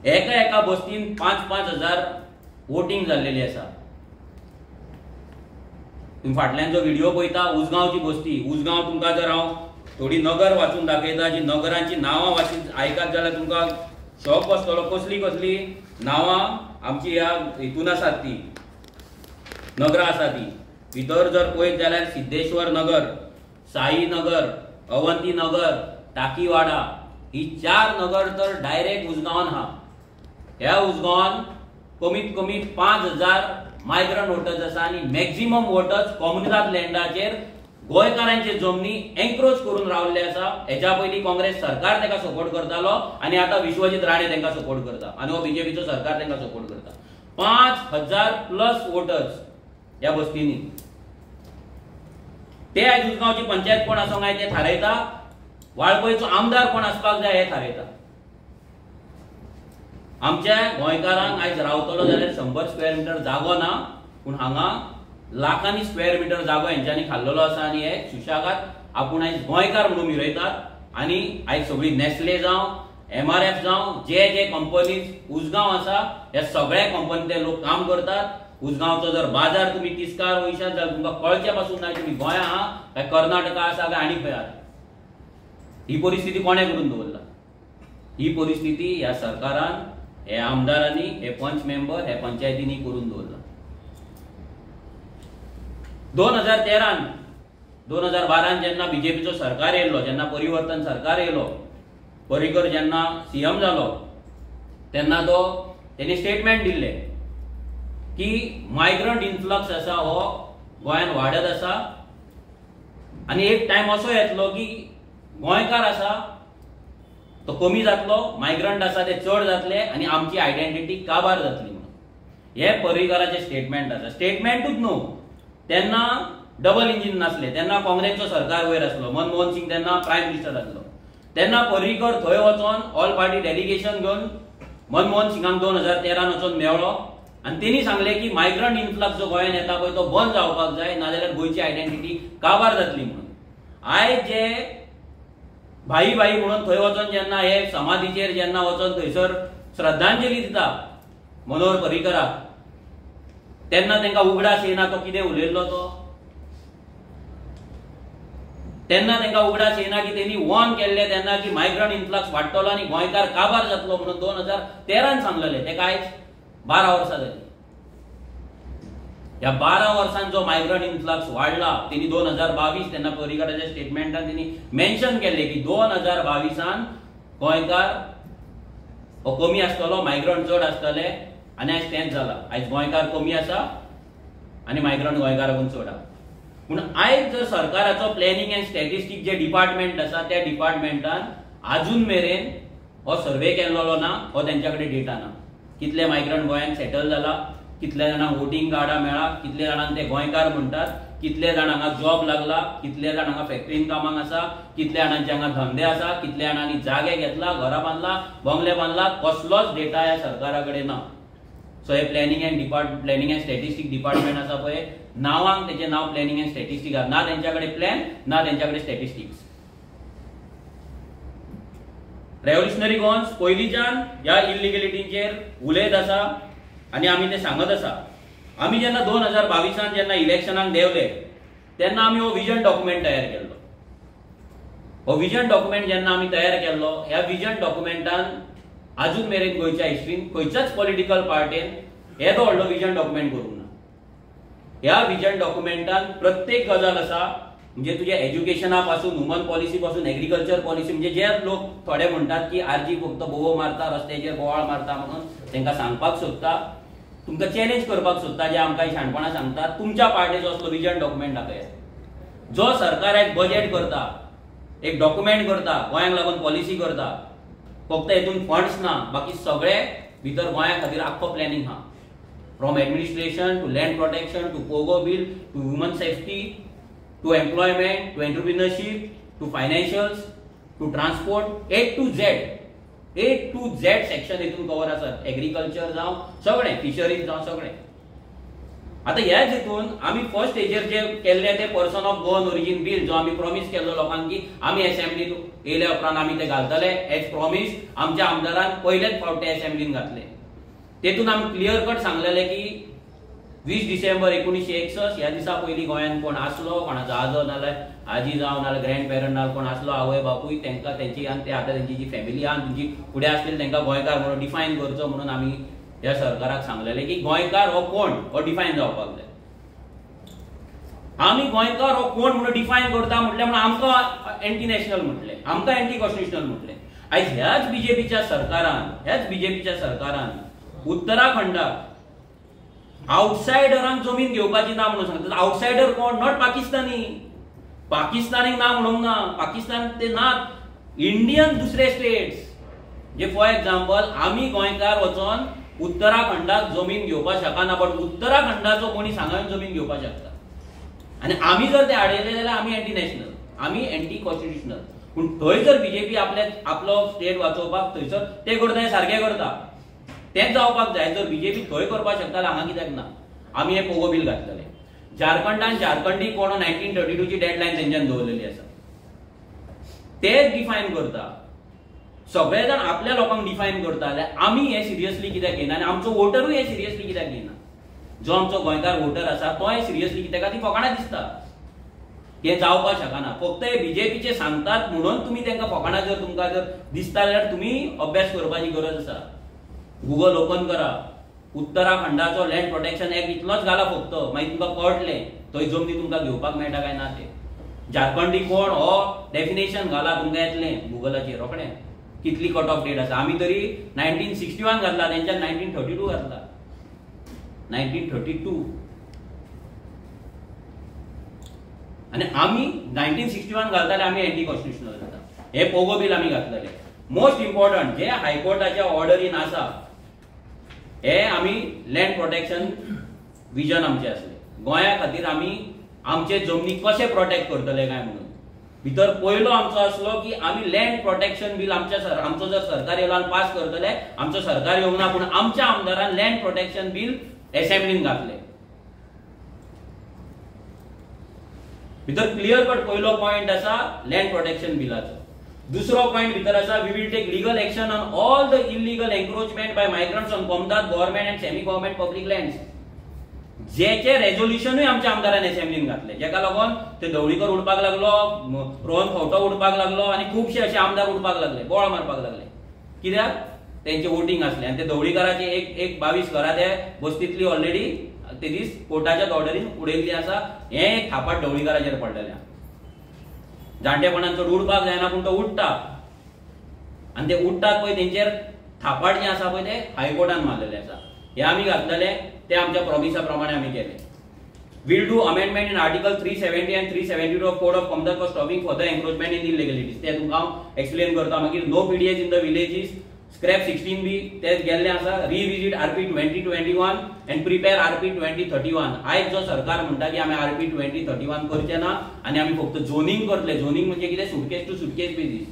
एका बस्तीन 5,000 वोटिंग जाल्लेली आसा. तुम्ही फाटल्यान जो व्हिडिओ पळयता, उसगांवची बस्ती. उसगांव तुमकां जर हांव थोडी नगर वाचून दाखयता, जी नगरांची नांवां वाचून आयकात जाल्यार तुमकां शॉक बसतलो. कसली कसली नांवां आमची ह्या हितून आसात, ती नगरां आसा ती. भितर जर पळयत जाल्यार सिद्धेश्वर नगर, साई नगर, अवंती नगर, टाकीवाडा, ही 4 नगर तर डायरेक्ट उसगांवान आहा. ह्या उसगांवान कमीत कमी 5,000 मायग्रंट वोटर्स आसा आणि मॅक्झिमम वोटर्स कॉम्युनिदाद लँडाचेर गोंयकारांचे जमनी एन्क्रोच करून रावल्ले आसा. हेच्या पयलीं काँग्रेस सरकार ताका सपोर्ट करतालो आणि आता विश्वजीत राणे तांकां सपोर्ट करता आणि हो बीजेपीचो सरकार तांकां सपोर्ट करता. 5,000 प्लस वोटर्स ह्या बस्तींनी. ते आयज उसगांवची पंचायत कोण आसूंक जाय ते थारायता, वाळपयचो आमदार कोण आसपाक जाय हे थारायता. आमच्या गोंयकारांक आयज रावतलो जाल्यार 100 स्क्वेअर मिटर जागो ना, पूण हांगा लाखांनी स्क्वेअर मिटर जागो हेंच्यांनी खाल्लेलो आसा आणि हे सुशागात आपूण आयज गोंयकार म्हणून मिरयतात. आणि आयज सगळी नेस्ले जावं, MRF जावं, जे कंपनीज उसगांव आसा, ह्या सगळ्या कंपनींतले लोक काम करतात. उसगांवचो जर बाजार तुम्ही तिस्कार वयशात जाल्यार तुमकां कळचें पासून ना तुम्ही गोंया आहा काय कर्नाटका आसा काय आनी खंय आहा. ही परिस्थिती कोणे करून दवरला? ही परिस्थिती ह्या सरकारान, हे आमदारांनी, हे पंच मेंबर, हे पंचायतींनी करून दवरला. 2013-2012 जेन्ना बीजेपीचो सरकार येयलो, जेन्ना परिवर्तन सरकार येयलो, पर्रीकर जेन्ना सीएम जालो, तेन्ना तेणी स्टेटमेंट दिल्ले की मायग्रंट इन्फ्लक्स आसा हो गोंयान वाडत आसा आणि एक टाइम असो येतलो की गोंयकार आसा तो कमी जातलो, मायग्रंट आसा ते चड जातले आणि आमची आयडेंटिटी काबार जातली म्हणून. हे पर्रीकराचे स्टेटमेंट आसा. स्टेटमेंटूच न्हू, तेन्ना डबल इंजिन नासले, तेन्ना काँग्रेसचो सरकार वयर आसलो, मनमोहन सिंग तेन्ना प्रायम मिनिस्टर आसलो. तेन्ना पर्रीकर थंय वचोन ऑल पार्टी डेलिगेशन घेवन मनमोहन सिंगाक 2013 वचोन मेळ्ळो आणि तेणी सांगले की मायग्रंट इन्फ्लक्स जो गोंयान येता पळय तो बंद जावपाक जाय, नाजाल्यार गोंयची आयडेंटिटी काबार जातली म्हणून. आयज जे भाई म्हणून थंय वचोन जेन्ना हे समाधीचेर जेन्ना वचोन थंयसर श्रद्धांजली दिता मनोहर पर्रीकराक, तेन्ना तांकां उगडास येना तो कितें उलयल्लो तो. तेन्ना तांकां उगडास येना की तेणी वॉर्न केल्ले तेन्ना की मायग्रंट इन्फ्लक्स वाडटलो आणि गोंयकार काबार जातलो म्हणून 2013 सांगलेले. तेका आयज 12 वर्सां जाली. ह्या 12 वर्सांत जो मायग्रंट इन्फ्लक्स वाडला, तेणी 2022 तेन्ना पर्रीकराच्या स्टेटमेंटान तेणी मेन्शन केल्ले की 2022 गोंयकार हो कमी आसतलो, मायग्रंट चड आसतले आणि आयज तेंच जाला. आयज गोंयकार कमी आसा आणि मायग्रंट गोंयकाराकून चड आसा. पूण आयज जर सरकाराचो प्लॅनिंग एंड स्टॅटिस्टिक्स जे डिपार्टमेंट आसा, त्या डिपार्टमेंटान अजून मेरेन हो सर्वे केल्लो ना, हो तेंच्या कडेन डेटा ना. कितले मायग्रंट गोंयांत सेटल जाला, कितले जाणांक वोटिंग कार्डां मेळ्ळा, कितले जाणांक ते गोंयकार म्हणटात, कितले जाण हांगा जॉब लागला, कितले जाण हांगा फॅक्टरीन कामाक आसा, कितले जाणांचे हांगा धंदे आसा, कितले जाणांनी जागे घेतला, घरां बांदला, बंगले बांदला, कसलोच डेटा ह्या सरकारा कडेन ना. सो हे प्लॅनिंग एंड स्टॅटिस्टिक्स डिपार्टमेंट आसा पळय, नांवांक तेचें नांव प्लॅनिंग एंड स्टॅटिस्टिक्स आसा, ना तेंच्या कडेन प्लॅन, ना तेंच्या कडेन स्टॅटिस्टिक्स. रेव्होल्युशनरी गोवन्स पयलींच्यान ह्या इलिगलिटींचेर उलयत आसा आणि आमी ते सांगत आसा. आमी जेन्ना 2022 जेन्ना इलेक्शनाक देवले तेन्ना आमी हो विजन डॉक्युमेंट तयार केल्लो. हो विजन डॉक्युमेंट जेन्ना आमी तयार केल्लो, ह्या विजन डॉक्युमेंटान अजून मेरेन गोंयच्या हिस्ट्रीन खंयच्याच पॉलिटिकल पार्टीन येदो व्हडलो विजन डॉक्युमेंट करूंक ना. ह्या विजन डॉक्युमेंटान प्रत्येक गजाल आसा, म्हणजे तुझ्या एज्युकेशना पासून, ह्युमन पॉलिसी पासून, एग्रीकल्चर पॉलिसी, म्हणजे जे लोक थोडे म्हणतात की आरजी फक्त बोवो मारता, रस्त्याचेर बोवाळ मारता म्हणून तांकां सांगपाक सोदता, तुमकां चॅलेंज करपाक सोदता, जे आमकां शाणपणां सांगतात. तुमच्या पार्टीचो असलो विजन डॉक्युमेंट दाखयात. जो सरकार एक बजेट करता, एक डॉक्युमेंट करता, गोंयांक लागून पॉलिसी करता, फक्त हेतून फंड्स ना, बाकी सगळे भितर गोंया खातीर आख्खो प्लॅनिंग आहा. From administration to land protection to PoGo bill to human safety to employment, to entrepreneurship, to financials, to transport, A to Z section हितून कव्हर आसात. एग्रीकल्चर जावं सगळें, फिशरीज जावं सगळें. आता ह्याच हितून आमी फर्स्ट स्टेजीर जे केल्ले ते person of Goan origin bill जो आमी प्रॉमिस केल्लो लोकांक की आमी असेंब्लीन येयल्या उपरांत आमी ते घालतले एज प्रॉमिस. आमच्या आमदारान पयलेच फावट ते असेंब्लीन घातले. तेतून आमी क्लियर कट सांगलेले की 20 डिसेंबर 1961 ह्या दिसा पयलीं गोंयांत कोण आसलो, कोणाचो आजो नाल्यार आजी जावं नाल्यार ग्रँड पेरंट नाल्यार कोण आसलो आवय बापूय, तांकां तेंची आनी ते आतां तेंची जी फॅमिली आहा तेंची फुडें आसलेली तांकां गोंयकार म्हणून डिफायन करचो म्हणून आमी ह्या सरकाराक सांगलेले की गोंयकार हो कोण हो डिफायन जावपाक जाय. आमी गोंयकार हो कोण म्हणून डिफायन करता म्हटल्यार म्हणून आमकां एंटी नॅशनल म्हटले, आमकां एंटी कॉन्स्टिट्युशनल म्हटले. आयज ह्याच बीजेपीच्या सरकारान उत्तराखंडाक आउटसायडरांक जमीन घेवपाची ना म्हणून सांगतात. आउटसायडर कोण? नॉट पाकिस्तानी. पाकिस्तानीक ना म्हणूंक ना. पाकिस्तान ते नात. इंडियन दुसरे स्टेट्स जे फॉर एक्झाम्पल आमी गोंयकार वचोन उत्तराखंडाक जमीन घेवपाक शकना, बट उत्तराखंडाचो मनीस हांगा जमीन घेवपाक शकता. आनी आमी जर ते आडयले जाल्यार आमी एंटी नॅशनल, आमी एंटी कॉन्स्टिट्युशनल. पूण थंय जर बीजेपी आपलो स्टेट वाचोवपाक थंयसर ते करता, सारकें करता, तेंच जावपाक जाय. जर बीजेपी थंय करपाक शकता हांगा कित्याक ना? आमी हे पोगो बील घातलेले. झारखंडी कोण 1932 ची डेडलायन तेंच्यान दवरलेली आसा, तेच डिफायन करता. सगळे जाण आपल्या लोकांक डिफायन करता जाल्यार आमी हे सिरियसली कित्याक घेयना आनी आमचो वोटरूय हे सिरियसली कित्याक घेयना? जो आमचो गोंयकार वोटर आसा तोय सिरियसली कित्याक ती फकाणां दिसता. हे जावपाक शकना. फक्त हे बीजेपीचे सांगतात म्हणून तुमी तांकां फकाणां जर तुमकां जर दिसता जाल्यार तुमी अभ्यास करपाची गरज आसा. गुगल ओपन करा. उत्तराखंडाचो लँड प्रोटेक्शन एक्ट इतलोच घाला फक्त, मागीर तुमकां कळटलें थंय जमनी तुमकां घेवपाक मेळटा काय ना ते. झारखंडी कोण हो डेफिनेशन घाला, तुमकां येतलें गुगलाचेर रोखडें कितली कट ऑफ डेट आसा. आमी तरी 1961 घातला, तेंच्यान 1932 घातला. 1932 आनी आमी 1961 घालताले आमी एंटी कॉन्स्टिट्युशनल जाता. हे पोगो बील आमी घातलेले. मोस्ट इम्पॉर्टंट जे हायकोर्टाच्या ऑर्डरीन आसा हे आमी लँड प्रोटेक्शन विजन आमचे आसले. गोंया खातीर आमी आमचे जमनी कशे प्रोटेक्ट करतले काय म्हणून भितर पयलो आमचो आसलो की आमी लँड प्रोटेक्शन बील आमचो जर सरकार येयलो आनी पास करतले. आमचो सरकार येवंक ना, पूण आमच्या आमदारान लँड प्रोटेक्शन बील असेंब्लीन घातले. भितर क्लियर कट पयलो पॉइंट आसा लँड प्रोटेक्शन बिलाचो. दुसरो पॉइंट भितर आसा we will take legal action on all the illegal encroachment by migrants on कोमदाद government and semi government public lands. जेचे रेझोल्युशनूय आमच्या आमदारान असेंब्लीन घातले, जेका लागून ते ढवळीकर उडपाक लागलो, रोहन खंवटो उडपाक लागलो आनी खुबशे असे आमदार उडपाक लागले, बोळ मारपाक लागले. कित्याक? तेंचे वोटिंग आसले आनी ते ढवळीकरांची एक 22 घरां ते बस्तींतली ऑलरेडी ते दीस कोर्टाच्या ऑर्डरीन उडयल्ली आसा. हे एक थापाट ढवळीकराचेर पडलेले. जाणटेपणान चड उडपाक जायना पूण तो उडटा आनी ते उडटात पळय तेंचेर थापाट जे आसा पळय ते हायकोर्टान मारलेले आसा. हे आमी घातलेले, ते आमच्या प्रॉमिसा प्रमाणे आमी केले. Will do amendment in article 370 and 372 of code of कोमदाद for stopping further encroachment in illegalities. ते तुमकां हांव एक्सप्लेन करता. मागीर no PDS in the villages, scrap 16B ते गेल्ले आसा. Revisit RP 2021 and prepare RP 2031. आयज जो सरकार म्हणटा की आमी RP 2031 करचे ना आनी आमी फक्त झोनिंग करतले. झोनिंग म्हणजे कितें? Suitcase to suitcase basis.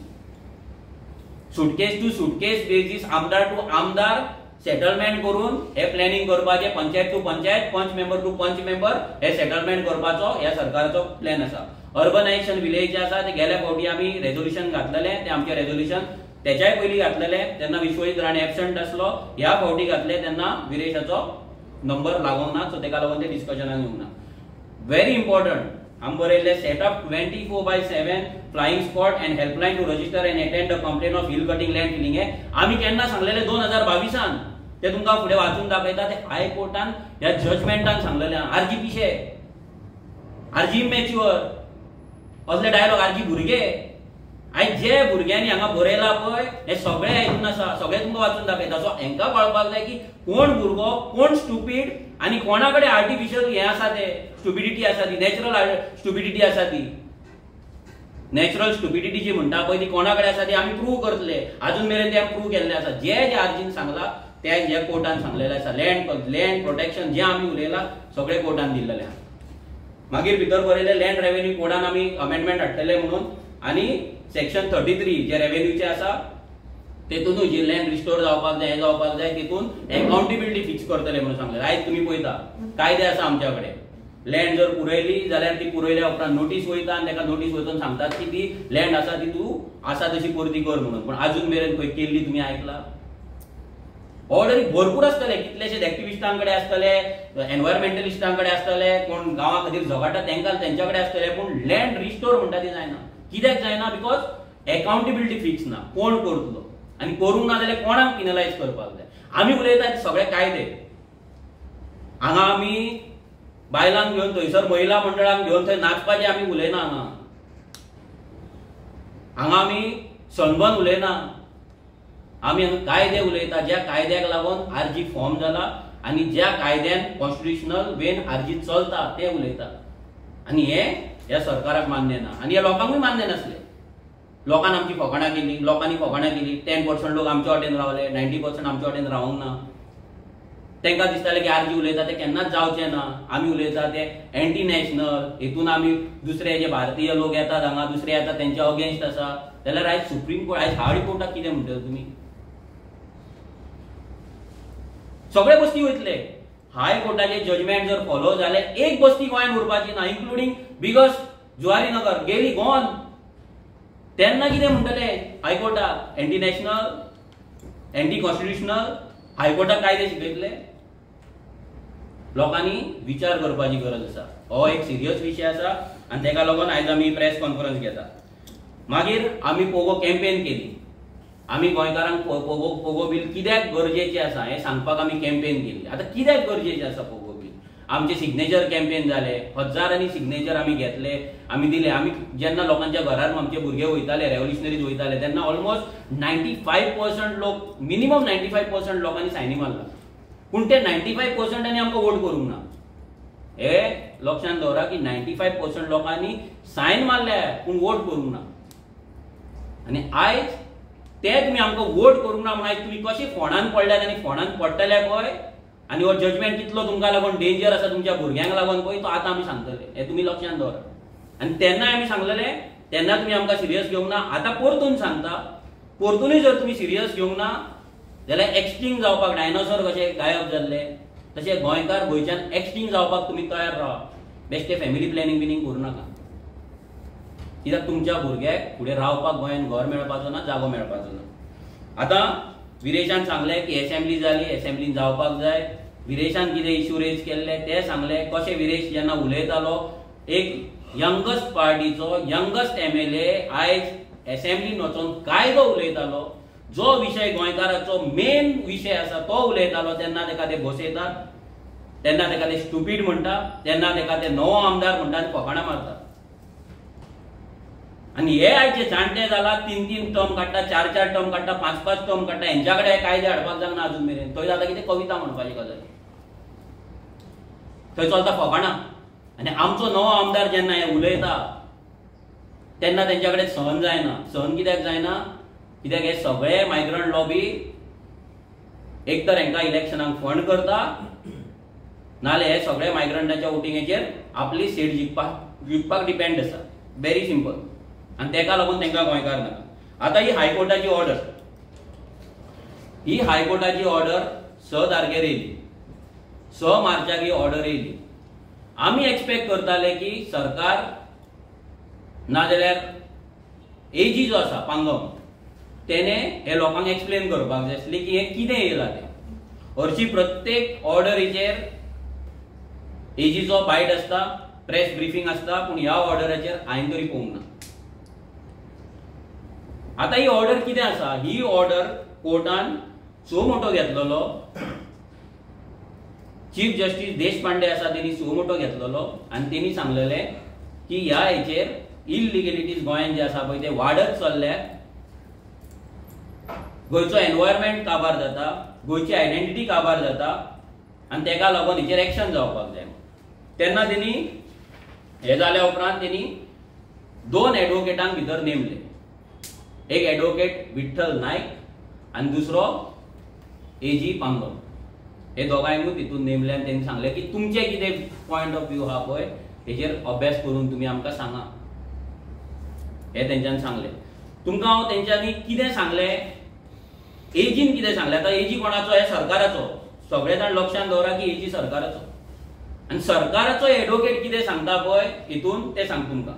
Suitcase to suitcase basis, आमदार टू आमदार सेटलमेंट करून हे प्लॅनिंग करपाचे. Panchayat to panchayat, panch member to panch member हे सेटलमेंट करपाचो ह्या सरकारचो प्लॅन आसा. अर्बनायझेशन विलेज जे आसा ते गेल्या फावटी आमी रेझोल्युशन घातलेले. ते आमचे रेझोल्युशन त्याच्याय पयलीं घातलेले तेन्ना विश्वजीत राणे एबसेंट आसलो. ह्या फावटी घातले तेन्ना विरेशाचो नंबर लागोंक ना, सो तेका लागून ते डिस्कशनाक येवंक ना. व्हेरी इम्पॉर्टंट आमी बरयल्ले set up 24/7 flying spot and helpline to register and attend the complaint of hill cutting land filling. हे आमी केन्ना सांगलेले 2022 ते तुमकां फुडें वाचून दाखयता. ते हायकोर्टान ह्या जजमेंटान सांगलेले. आरजी पिशे, आरजी मॅच्युअर असले डायलॉग, आरजी भुरगे. आयज जे भुरग्यांनी हांगा बरयला पळय हे सगळे हितून आसा, सगळे तुमकां वाचून दाखयता. सो हांकां कळपाक जाय की कोण भुरगो, कोण स्टुपीड आनी कोणा कडेन आर्टिफिशियल हे आसा ते स्टुपिडिटी आसा ती, नॅचरल स्टुपिडिटी आसा ती. नॅचरल स्टुपिडिटी जी म्हणटा पळय ती कोणा कडेन आसा ती आमी प्रूव्ह करतले. अजून मेरेन ते आमी प्रूव्ह केल्ले आसा. जे आर्जीन सांगला ते जे कोर्टान सांगलेले आसा. लँड प्रोटेक्शन जे आमी उलयला सगळे कोर्टान दिल्लेले आसा. मागीर भितर बरयले लँड रेव्हेन्यू कोडान आमी अमेंडमेंट हाडटले म्हणून आनी सेक्शन 33 जे रेव्हेन्यूचे आसा तेतून जे लँड रिस्टोर जावपाक जाय हे जावपाक जाय तेतून अकाउंटेबिलिटी फिक्स करतले म्हणून सांगले. आयज तुम्ही पळयता कायदे आसा आमच्या कडेन, लँड जर पुरयली जाल्यार ती पुरयल्या उपरांत नोटीस वयता आनी ताका नोटीस वचून सांगतात की ती लँड आसा ती तूं आसा तशी परती कर म्हणून. पण अजून मेरेन खंय केल्ली तुमी आयकला? ऑर्डरी भरपूर आसतले, कितलेशेच एक्टिविस्टांकडे आसतले, एनवायरमेंटलिस्टांकडे आसतले, कोण गांवा खातीर झगडटा तेंच्या कडेन आसतले, पूण लँड रिस्टोर म्हणटा ती जायना. कित्याक जायना? बिकॉज अकाउंटेबिलिटी फिक्स ना. कोण करतलो आनी करूंक ना जाल्यार कोणाक पिनलायज करपाक जाय. आमी उलयतात सगळे कायदे, हांगा आमी बायलांक घेवन थंयसर महिला मंडळांक घेवन थंय नाचपाचें आमी उलयना. हांगा आमी सनबर्न उलयना, आमी हांगा कायदे उलयता. ज्या कायद्याक लागून आरजी फॉर्म जाला आनी ज्या कायद्यान कॉन्स्टिट्युशनल वेन आरजी चलता ते उलयता. आनी हे ह्या सरकाराक मान्य ना आनी ह्या लोकांकूय मान्य नासले. लोकांनी आमची फकाणां केली, लोकांनी फकाणां केली. 10% लोक आमच्या वाटेन रावले, 90% आमच्या वाटेन रावंक ना. तांकां दिसतालें की आरजी उलयता ते केन्नाच जावचें ना. आमी उलयता ते एंटी नॅशनल, हेतून आमी दुसरे जे भारतीय लोक येतात हांगा दुसरे येतात तेंच्या अगेन्स्ट आसा. जाल्यार आयज सुप्रीम कोर्ट, आयज हाय कोर्टाक कितें म्हणटले तुमी? सगळे बस्ती वयतले. हाय कोर्टाचे जजमेंट जर फॉलो जाले एक बस्ती गोंयान उरपाची ना, इन्क्लुडींग बिगस्ट जुवारी नगर गेली गोवन. तेन्ना कितें म्हणटले हायकोर्टाक? एंटी नॅशनल, एंटी कॉन्स्टिट्युशनल, हायकोर्टाक कायदे शिकयतले? लोकांनी विचार करपाची गरज आसा. हो एक सिरियस विशय आसा आनी तेका लागून आयज आमी प्रेस कॉन्फरन्स घेता. मागीर आमी पोगो कॅम्पेन केली. आमी गोंयकारांक पोगो बील कित्याक गरजेचें आसा हें सांगपाक आमी कॅम्पेन केली. आतां कित्याक गरजेचें आसा पोगो बील? आमचे सिग्नेचर कॅम्पेन जाले, हजारांनी सिग्नेचर आमी घेतले, आमी दिले. आमी जेन्ना लोकांच्या घरांत आमचे भुरगे वयताले, रेव्होल्युशनरीज वयताले, तेन्ना ऑलमोस्ट 95% लोक, मिनिमम 95% लोकांनी सायनी मारला. पूण ते 95%नी आमकां वोट करूंक ना. हे लक्षांत दवरा की 95% लोकांनी सायन मारल्या पूण वोट करूंक ना. आनी आयज ते तुमी आमकां वोट करूंक ना म्हणून आयज तुमी कशे फोंडान पडल्यात आनी फोंडान पडटले पळय. आनी हो जजमेंट कितलो तुमकां लागून डेंजर आसा तुमच्या भुरग्यांक लागून पळय तो आतां आमी सांगतले. हे तुमी लक्षांत दवरा. आनी तेन्नाय आमी सांगलेले, तेन्ना तुमी आमकां सिरियस घेवंक ना. आतां परतून सांगता, परतूनय जर तुमी सिरियस घेवंक ना जाल्यार एक्सटिंक्ट जावपाक, डायनोसॉर कशे गायब जाल्ले तशे गोंयकार गोंयच्यान एक्सटिंक्ट जावपाक तुमी तयार रावा. बेश्टे फॅमिली प्लॅनिंग बिनिंग करूं नाका. कित्याक तुमच्या भुरग्याक फुडें रावपाक गोंयान घर मेळपाचो ना, जागो मेळपाचो ना. आतां विरेशान सांगलें की एसेंब्ली जाली, एसेंब्लीन जावपाक जाय. विरेशान कितें इश्यू रेज केल्ले ते सांगलें. कशें विरेश जेन्ना उलयतालो, एक यंगस्ट पार्टीचो यंगस्ट MLA आयज एसेंब्लीन वचून कायदो उलयतालो, जो विशय गोंयकाराचो मेन विशय आसा तो उलयतालो, तेन्ना ताका ते बसयतात, तेन्ना ताका ते स्टुपीड म्हणटा, तेन्ना ताका ते नवो आमदार म्हणटा आनी फकाणां मारतात. आनी हे आयचे जाणटे जाला 3-3 टर्म काडटा, 4-4 टर्म काडटा, 5-5 टर्म काडटा. हेंच्या कडेन हे कायदे हाडपाक जावना अजून मेरेन. थंय जाता कितें कविता म्हणपाची गजाल, थंय चलता फकाणां. आनी आमचो नवो आमदार जेन्ना हे उलयता तेन्ना तेंच्या कडेन सहन जायना. सहन कित्याक जायना? कित्याक हे सगळे मायग्रंट लॉबी एक तर हांकां इलेक्शनाक फंड करता, नाल्यार हे सगळे मायग्रंटाच्या वोटिंगेचेर आपली सीट जिखपाक डिपेंड आसा. Very simple. आनी तेका लागून तांकां गोंयकार नाका. आतां ही हायकोर्टाची ऑर्डर, ही हायकोर्टाची ऑर्डर 6 तारखेर येयली, 6 मार्चाक ही ऑर्डर येयली. आमी एक्सपेक्ट करताले की सरकार नाजाल्यार एजी जो आसा पांगम तेणे हे लोकांक एक्सप्लेन करपाक जाय आसली की हे कितें येयलां तें. हरशी प्रत्येक ऑर्डरीचेर एजीचो बायट आसता, प्रेस ब्रिफींग आसता, पूण ह्या ऑर्डराचेर हांवें तरी पळोवंक ना. आतां ही ऑर्डर कितें आसा? ही ऑर्डर कोर्टान सो मोठो घेतलेलो, चीफ जस्टीस देशपांडे आसा तेणी सो मोठो घेतलेलो आनी तेणी सांगलेलें की ह्या हेचेर इलिगेलिटीज गोंयान जे आसा पळय ते वाडत चल्ल्यात. गोंयचो एनवायरमेंट काबार जाता, गोंयची आयडेंटिटी काबार जाता आनी तेका लागून हेचेर एक्शन जावपाक जाय. तेन्ना तेणी हे जाल्या उपरांत तेणी 2 एडवोकेटांक भितर नेमले. एक एडवोकेट विठ्ठल नायक आनी दुसरो एजी पांगम. हे दोगांयकूय तितून नेमले आनी तेणी सांगले की तुमचे कितें पॉयंट ऑफ व्यू आहा पळय तेजेर अभ्यास करून तुम्ही आमकां सांगा, हे तेंच्यांनी सांगले. तुमकां हांव तेंच्यांनी कितें सांगलें, एजीन कितें सांगलें. आतां एजी कोणाचो, हे सरकाराचो. सगळे जाण लक्षांत दवरा की एजी सरकाराचो. आनी सरकाराचो एडवोकेट कितें सांगता पळय हितून तें सांगता तुमकां.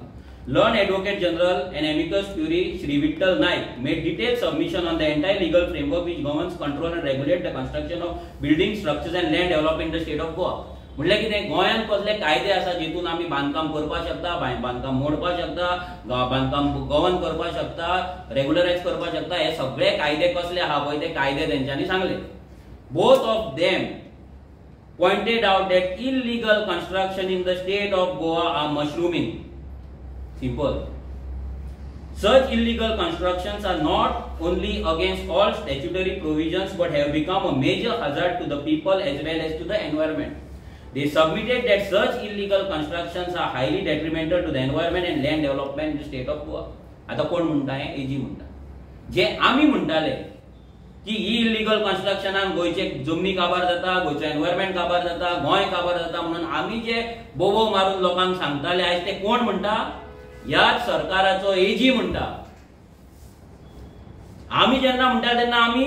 Learned Advocate General and Amicus Curiae Shri Vittal Naik made detailed submission on the entire legal framework which governs, control and regulate the construction of buildings, structures and land development in the state of Goa. म्हणजे कितें, गोंयांत कसले कायदे आसा जितून आमी बांदकाम करपाक शकता, बांदकाम मोडपाक शकता, बांदकाम गव्हर्न करपाक शकता, रेग्युलरायज करपाक शकता, हे सगळे कायदे कसले आहा पळय ते कायदे तेंच्यांनी सांगले. Both of them pointed out that illegal construction in the state of Goa are mushrooming. Simple. Such illegal constructions are not only against all statutory provisions but have become a major hazard to the people as well as to the environment. They submitted that such illegal constructions are highly detrimental to the environment and land development in the state of Goa. आता कोण म्हणता, हे ag म्हणता. जे आमी म्हणटाले की ही illegal कन्स्ट्रक्शनान गोयचे जमनी काबार जाता, गोयचो एनवायरमेंट काबार जाता, गोंय काबार जाता म्हणून आमी जे बोबो मारून लोकांक सांगताले, आज ते कोण म्हणटा, याच सरकाराचो एजी म्हणटा. आमी जेन्ना म्हणटा तेन्ना आमी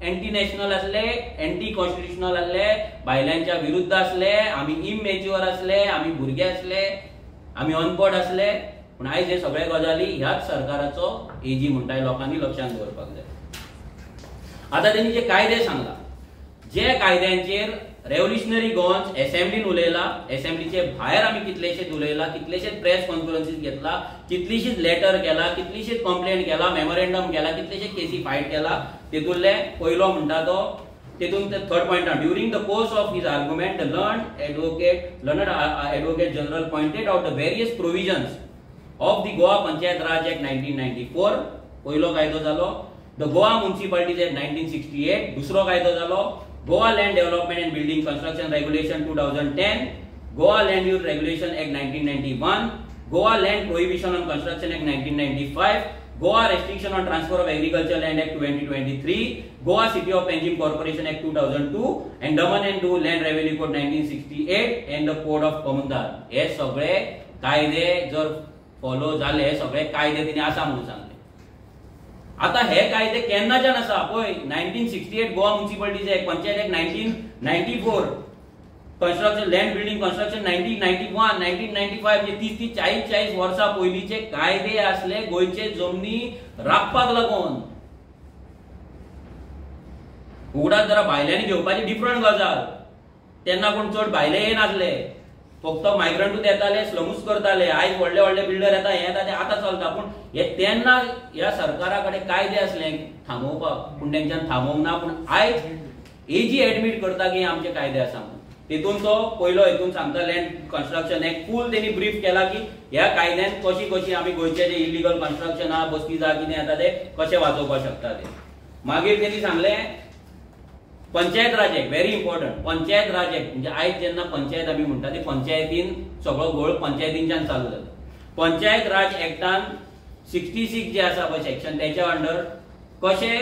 एंटी नॅशनल असले, एंटी कॉन्स्टिट्युशनल असले, बायलांच्या विरुद्ध असले, आमी इमॅच्युअर असले, आमी भुरगे असले, आमी अनपढ असले. पण आयज हे सगळे गजाली ह्याच सरकाराचो एजी म्हणटाय, लोकांनी लक्षांत दवरपाक जाय. आता त्यांनी जे कायदे सांगला, जे कायद्यांचेर रेव्होल्युशनरी गोवन्स असेंब्लीन उलयला, असेंब्लीचे भायर आमी कितलेशेच उलयला, कितलेशेच प्रेस कॉन्फरन्सीस घेतला, कितलीशीच लेटर केला, कितलीशीच कंप्लेंट केला, मेमोरेंडम केला, कितलेशेच केसी फायट केला. तेतूंतले पयलो म्हणटा तो, तेतून third point, during the course of his argument the learned advocate general pointed out the various provisions of the Goa panchayat raj act 1994. पयलो कायदो जालो. The Goa municipalities act 1968. दुसरो कायदो जालो Goa Land Development and Building Construction Regulation 2010, Goa Land Use Regulation Act 1991, Goa Land Prohibition on Construction Act 1995, Goa Restriction on Transfer of Agricultural Land Act 2023, Goa City of Panjim Corporation Act 2002 and Daman and Diu Land Revenue Code 1968 and the Code of Commandar. हे सगळे कायदे जर follow झाले, हे सगळे कायदे तिने आसा म्हणून सांगले. आता हे कायदे केन्नाच्यान आसा पळय, 1968 Goa municipalities act, panchayat act 1994, construction land building construction 1991, 1995, जे 30-40 वर्सां पयलींचे कायदे आसले गोंयचे जमनी राखपाक लागून. उगडास जरा भायल्यांनी घेवपाची डिफरंट गजाल. तेन्ना कोण चड भायले येनासले, फक्त मायग्रंटूच येताले, स्लम्स करताले. आयज व्हडले व्हडले बिल्डर येता, हे येता ते आतां चलता. पूण हे तेन्ना ह्या सरकारा कडेन कायदे असले थांबोवपाक, पूण तेंच्यान थांबोवंक ना. पूण आयज एजी एडमीट करता की आमचे कायदे आसा म्हणून. तितून तो पयलो हितून सांगता लँड कन्स्ट्रक्शन एक्ट फूल तेणी ब्रीफ केला की ह्या कायद्यान कशी कशी आमी गोंयचे जे इलिगल कन्स्ट्रक्शन आहा, बस्ती जागा कितें येता ते कशे वाचोवपाक शकता ते. मागीर तेणी सांगले panchayat raj act, very important. Panchayat raj act म्हणजे आयज जेन्ना पंचायत आमी म्हणटा ते पंचायतीन सगळो गोळ पंचायतींच्यान चालू जाता. पंचायत राज एक्टान 66 जे आसा पळय सेक्शन, त्याच्या अंडर कशे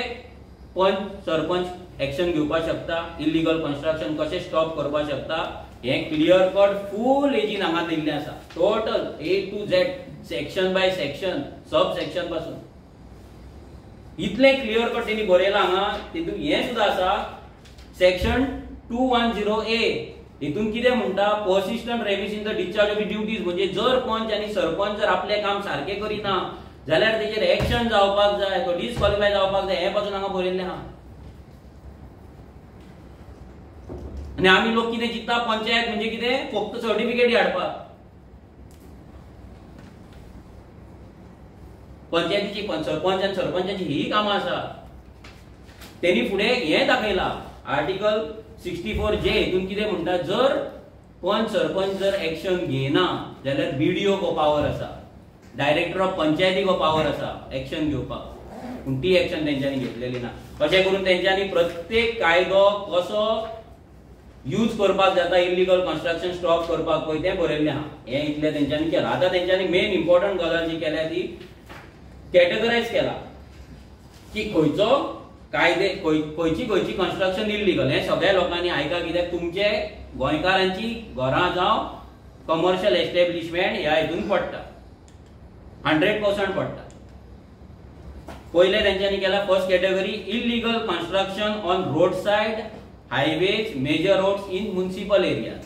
पंच सरपंच एक्शन घेवपाक शकता, इलिगल कन्स्ट्रक्शन कशे स्टॉप करपाक शकता, हे क्लियर कट फूल एजीन हांगा दिल्लें आसा. Total A to Z, section by section, sub section पासून इतले क्लियर कट तेणी बरयला हांगा. तितून हे सुद्धा आसा सेक्शन 210A. हितून कितें म्हणटा, persistent remiss in the discharge of duties. म्हणजे जर पंच आनी सरपंच जर आपले काम सारखे करिना जाल्यार तेचेर एक्शन जावपाक जाय, तो डिस्क्वॉलिफाय जावपाक जाय, हे पासून हांगा बरयल्लें आहा. आनी आमी लोक कितें चिंतता, पंचायत म्हणजे कितें, फक्त सर्टिफिकेट हाडपाक. पंचायतीची सरपंच आनी सरपंचाची ही कामां आसा. तेणी फुडें हें दाखयलां आर्टिकल 64J. हितून कितें म्हणटा, जर पंच सरपंच जर एक्शन घेयना जाल्यार BDO को पावर आसा, डायरेक्टर ऑफ पंचायती को पावर आसा एक्शन घेवपाक. पूण ती एक्शन तेंच्यांनी घेतलेली ना. कशें करून तेंच्यांनी प्रत्येक कायदो कसो यूज करपाक जाता इलिगल कन्स्ट्रक्शन स्टॉप करपाक पळय तें बरयल्लें आहा. हें इतलें तेंच्यांनी केलां. आतां तेंच्यांनी मेन इम्पॉर्टंट गजाल जी केल्या ती कॅटेगरायज केला की खंयचो कायदे खंयची खंयची कन्स्ट्रक्शन इल्लीगल. हे सगळ्या लोकांनी आयका, कित्याक तुमचे गोंयकारांची घरां जावं कमर्शियल एस्टॅब्लिशमेंट ह्या हितून पडटा, 100% पडटा. पहिले तेंच्यांनी केला first category illegal construction on road side highways major roads in municipal areas.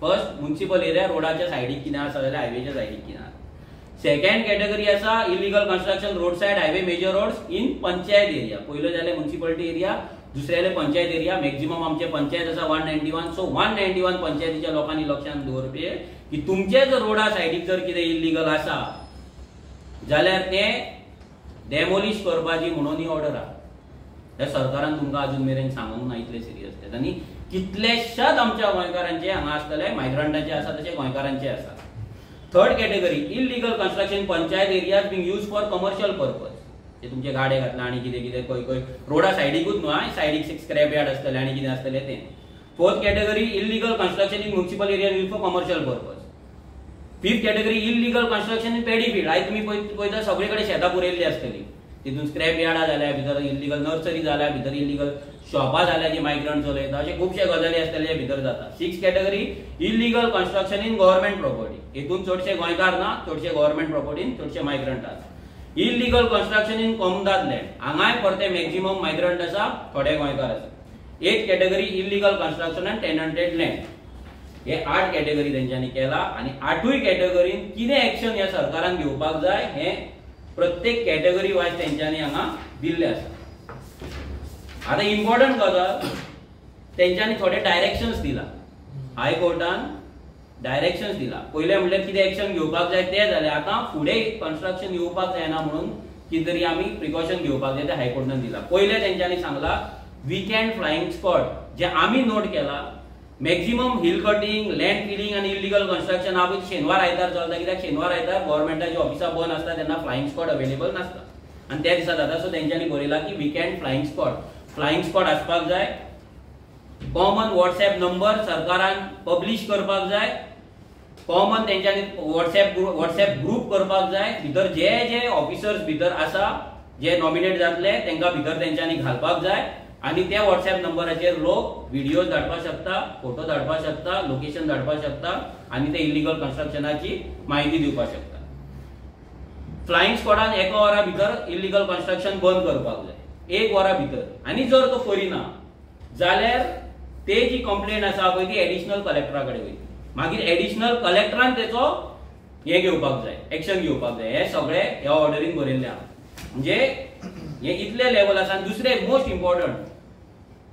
First municipal area रोडाच्या सायडीक किनार आसा जाल्यार हायवेच्या सायडीक किनार. सेकंड कॅटेगरी आसा illegal construction road side highway major roads in panchayat area. पयलो जाल्यार म्युनिसिपालिटी एरिया, दुसरे जाल्यार पंचायत एरिया. मॅक्झिमम आमचे पंचायत आसा 191. सो 191 पंचायतीच्या लोकांनी लक्षात दवरपी की तुमचे जर रोडा सायडीक जर कितें इलिगल आसा जाल्यार ते डेमोलिश करपाची म्हणून ही ऑर्डर आहा. हे सरकारान तुमकां अजून मेरेन सांगूंक ना इतले सिरियस तें. आनी कितलेशाच आमच्या गोंयकारांचे हांगा आसतले, मायग्रंटांचे आसा तशे गोंयकारांचे आसा. Third category illegal construction panchayat areas being use for commercial purpose. जे तुमचे गाडे घातला आनी कितें कितें खंय खंय रोडा सायडीकूच न्हू, सायडीक स्क्रॅप यार्ड आसतले आनी कितें आसतले तें. Fourth category illegal construction in municipal area use for commercial purpose. Fifth category illegal construction in paddy field. आयज तुमी पळयता सगळे कडेन शेतां पुरयल्ली आसतली, तितून स्क्रॅप यार्डां जाल्या, भितर इलिगल नर्सरी जाल्या, भितर इलिगल शॉपां जाल्या जी मायग्रंट चलयता, अशे खुबशे गजाली आसतले जे भितर जाता. Six category illegal construction in government property. हितून चडशे गोंयकार ना, चडशे गव्हर्नमेंट प्रॉपर्टीन चडशे मायग्रंट आसा. इलिगल कन्स्ट्रक्शन इन कॉमदाद लँड. हांगाय परते मॅक्झिमम मायग्रंट आसा, थोडे गोंयकार आसा. Eight category illegal construction and tenanted land. हे 8 कॅटेगरी तेंच्यांनी केला आनी 8य कॅटेगरीन कितें एक्शन ह्या सरकारान घेवपाक जाय हे प्रत्येक कॅटेगरी वायज तेंच्यांनी हांगा दिल्ले आसा. आता इम्पॉर्टंट गजाल तेंच्यांनी थोडे डायरेक्शन्स दिला. हायकोर्टान डायरेक्शन्स दिला. पहिले म्हणल्यार कितें एक्शन घेवपाक जाय ते जालें. आता फुडें कन्स्ट्रक्शन येवपाक जायना म्हणून कितें तरी आमी प्रिकॉशन घेवपाक जाय ते हायकोर्टान दिला. पहिले तेंच्यांनी सांगला वीकेंड फ्लायिंग स्पॉट जे आमी नोट केला. Maximum hill cutting, land filling आणि इलिगल कन्स्ट्रक्शन हा शेनवार आयतार चलता, कित्याक शेनवार आयतार गव्हर्नमेंटाची ऑफिसां बंद आसता तेन्ना फ्लायिंग स्पॉट अवेलेबल नासता आनी त्या दिसा जाता. सो तेंच्यांनी बरयला की वीकेंड फ्लायिंग स्पॉट आसपाक जाय. कॉमन व्हॉट्सएप नंबर सरकारान पब्लिश करपाक जाय. कॉमन तेंच्यांनी व्हॉट्सएप ग्रुप करपाक जाय. भितर जे जे ऑफिसर्स भितर आसा जे नॉमिनेट जातले तेंकां भितर तेंच्यांनी घालपाक जाय आणि त्या व्हॉट्सएप नंबराचेर लोक व्हिडिओज धाडपाक शकता, फोटो धाडपाक शकता, लोकेशन धाडपाक शकता आणि ते इलिगल कन्स्ट्रक्शनाची माहिती दिवपाक शकता. फ्लायिंग स्क्वॉडान 1 वरा भितर इलिगल कन्स्ट्रक्शन बंद करपाक जाय, 1 वरा भितर. आणि जर तो करिना जाल्यार ते जी कंप्लेंट आसा पळय ती एडिशनल कलेक्टरा कडेन वयता. मागीर एडिशनल कलेक्टरान तेचो हे घेवपाक जाय, एक्शन घेवपाक जाय. हे सगळे ह्या ऑर्डरीन बरयल्ले आहा. म्हणजे हे इतले लेवल आसा. दुसरे most important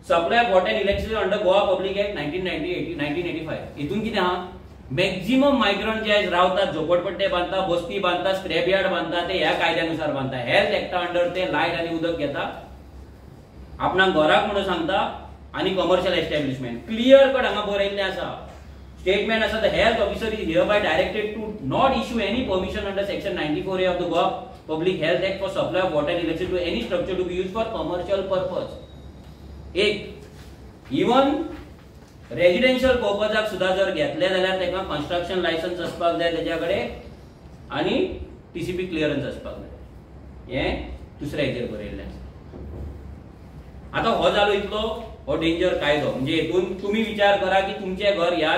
supply of water electricity under Goa public act 1985. हितून कितें आहा, मॅक्झिमम मायग्रंट जे रावतात, झोपडपट्टे बांधता, बस्ती बांधता, स्क्रॅप यार्ड बांधता, ते ह्या कायद्यानुसार बांधता. हेल्थ एक्टा अंडर ते लायट आणि उदक घेता, आपणाक घराक म्हणून सांगता आणि कमर्शियल एस्टॅब्लिशमेंट. क्लियर कट हांगा बरयल्लें आसा. स्टेटमेंट आसा the health officer is hereby directed to not issue any permission under section 94A of the Goa public health act for supply of water electricity to any structure to be used for commercial purpose. एक even residential पर्पजाक सुद्धा जर घेतले जाल्यार तेका construction licence असपाक जाय तेच्या कडेन आणि टीसीपी क्लिअरन्स असपाक जाय. हे दुसऱ्या हेचेर बरयल्लें आसा. आता हो जालो इतलो हो डेंजर कायदो. म्हणजे हेतून तुम्ही विचार करा की तुमचे घर ह्या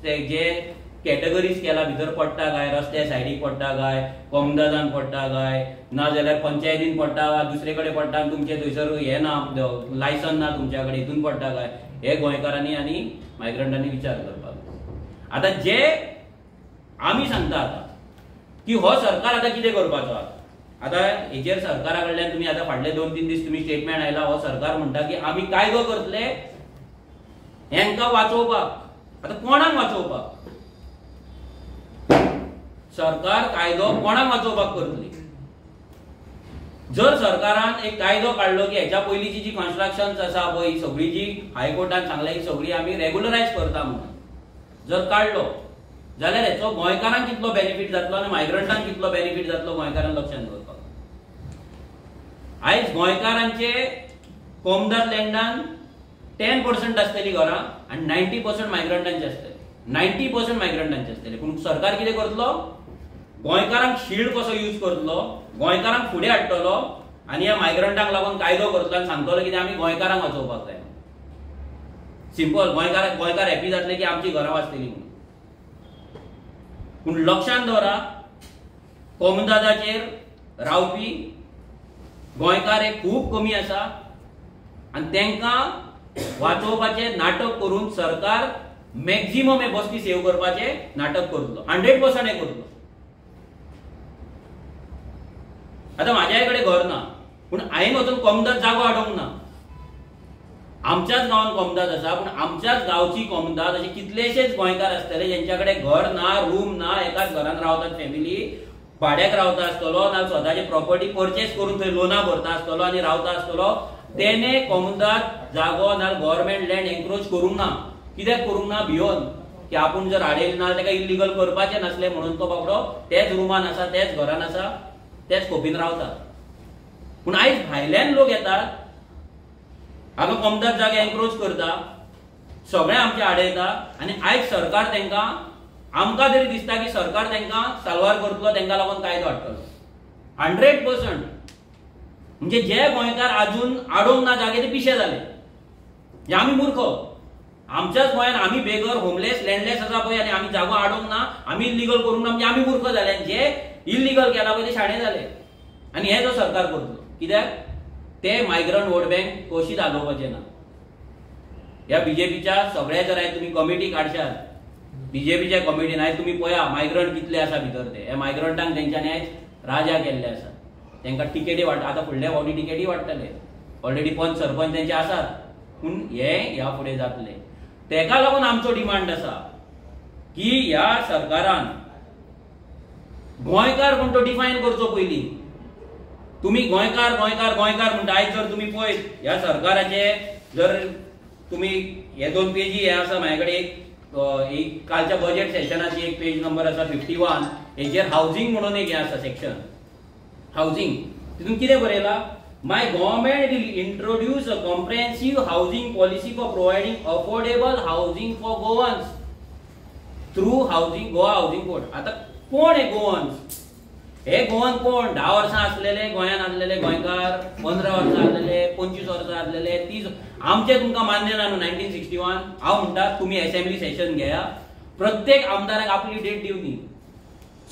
जे कॅटेगरीज केला भितर पडटा काय, रस्त्या सायडीक पडटा काय, कॉमदादान पडटा काय, ना जाल्यार पंचायतीन पडटा वा दुसरे कडेन पडटा आनी तुमचे थंयसर हे ना, लायसन ना तुमच्या कडेन, हितून पडटा काय, हे गोंयकारांनी आनी मायग्रंटांनी विचार करपाक. आता जे आमी सांगता आता की हो सरकार आता कितें करपाचो. आता हेचेर सरकारा कडल्यान तुम्ही आता फाटले 2-3 दीस तुम्ही स्टेटमेंट आयला. हो सरकार म्हणटा की आमी कायदो करतले हेंका वाचोवपाक. आता कोणाक वाचोवपाक? सरकार कायदो कोणाक वाचोवपाक करतली? जर सरकारान एक कायदो काढलो की ह्याच्या पयलींची जी कन्स्ट्रक्शन्स आसा पळय सगळी जी हायकोर्टान सांगल्या की सगळी आमी रेग्युलरायज करता म्हणून जर काढलो जाल्यार हेचो गोंयकारांक कितलो बेनिफीट जातलो आनी मायग्रंटांक कितलो बेनिफीट जातलो गोंयकारांक लक्षांत दवरपाक. आयज गोंयकारांचे कोमदाद लँडान 10% आसतली घरां आनी 90% मायग्रंटांची आसतली. 90% मायग्रंटांची आसतली. पूण सरकार कितें करतलो? गोंयकारांक शील्ड कसो यूज करतलो, गोंयकारांक फुडें हाडटलो आनी ह्या मायग्रंटांक लागून कायदो करतलो आनी सांगतलो कितें आमी गोंयकारांक वाचोवपाक जाय. सिंपल. गोंयकार हॅपी जातले की आमची घरां वाचतली म्हणून. पूण लक्षांत दवरा, कोमदादाचेर रावपी गोंयकार हे खूब कमी आसा आनी तांकां वाचोवपाचें नाटक करून सरकार मॅक्झिमम हे बस्ती सेव करपाचें नाटक करतलो, 100% हे करतलो. आतां म्हाज्या कडेन घर ना, पूण हांवें वचून कोमदाद जागो हाडूंक ना. आमच्याच गांवांत कोमदाद आसा, पूण आमच्याच गांवची कोमदाद अशे कितलेशेच गोंयकार आसतले जेंच्या कडेन घर ना, रूम ना, एकाच घरांत रावतात फॅमिली, भाड्याक रावता आसतलो ना स्वताची प्रॉपर्टी परचेस करून थंय लोनां भरता आसतलो आनी रावता आसतलो, तेणे कोमदाद जागो ना गव्हर्मेंट लँड एनक्रोच करूंक ना. कित्याक करूंक ना? भियोन की आपूण जर हाडयलें ना ताका इल्लीगल करपाचें नासलें म्हणून तो बाबडो तेच रुमान आसा, तेच घरान आसा, तेच खोपीन रावता. पूण आयज भायल्यान लोक येतात, हांगा कोमदाद जागे एनक्रोच करता, सगळे आमचे आडयता आनी आयज सरकार तांकां, आमकां तरी दिसता की सरकार तांकां साल्वार करतलो, तांकां लागून कायदो हाडटलो. 100%. म्हणजे जे गोंयकार आजून आडोवंक ना जागे ते पिशे जाले. हे आमी मूर्ख. आमच्याच गोंयान आमी बेगर, होमलेस, लँडलेस आसा पळय आनी आमी जागो आडोवंक ना, आमी इल्लीगल करूंक ना, म्हणजे आमी मूर्ख जाले. जे इल्लीगल केला पळय ते शाणे जाले. आनी हे जो सरकार करतलो. कित्याक? ते मायग्रंट वोट बँक कशी चालोवपाचें ना. ह्या बीजेपीच्या सगळ्या जर आयज तुमी कमिटी काडशात, बीजेपीच्या कमिटीन आयज तुमी पळया मायग्रंट कितले आसा भितर ते. हे मायग्रंटांक तेंच्यांनी आयज राजा केल्ले आसा. तांकां टिकेटी वाडटा. आतां फुडल्या फावटी टिकेटी वाडटले. ऑलरेडी पंच सरपंच तेंचे आसात. पूण हे ह्या फुडें जातले. तेका लागून आमचो डिमांड आसा की ह्या सरकारान गोंयकार कोण तो डिफायन करचो पयलीं. तुम्ही गोंयकार गोंयकार गोंयकार म्हणटा. आयज जर तुम्ही पळयत ह्या सरकाराचे, जर तुम्ही हे 2 पेजी हे आसा म्हाजे कडेन एक कालच्या बजेट सेशनाची एक पेज नंबर आसा 51, हेचेर हावजिंग म्हणून एक हे आसा सेक्शन, हावजिंग. तितून कितें बरयला? My government will introduce a comprehensive housing policy for providing affordable housing for Goans through housing Goa housing board. आता कोण हे गोवन्स? हे गोवन कोण? 10 वर्सां आसलेले गोंयान आसलेले गोंयकार, 15 वर्सां आसलेले, 25 वर्सां आसलेले, 30. आमचे तुमकां मान्य ना न्हू 1961. हांव म्हणटा तुम्ही असेंब्ली सेशन घेया, प्रत्येक आमदाराक आपली डेट दिवनी,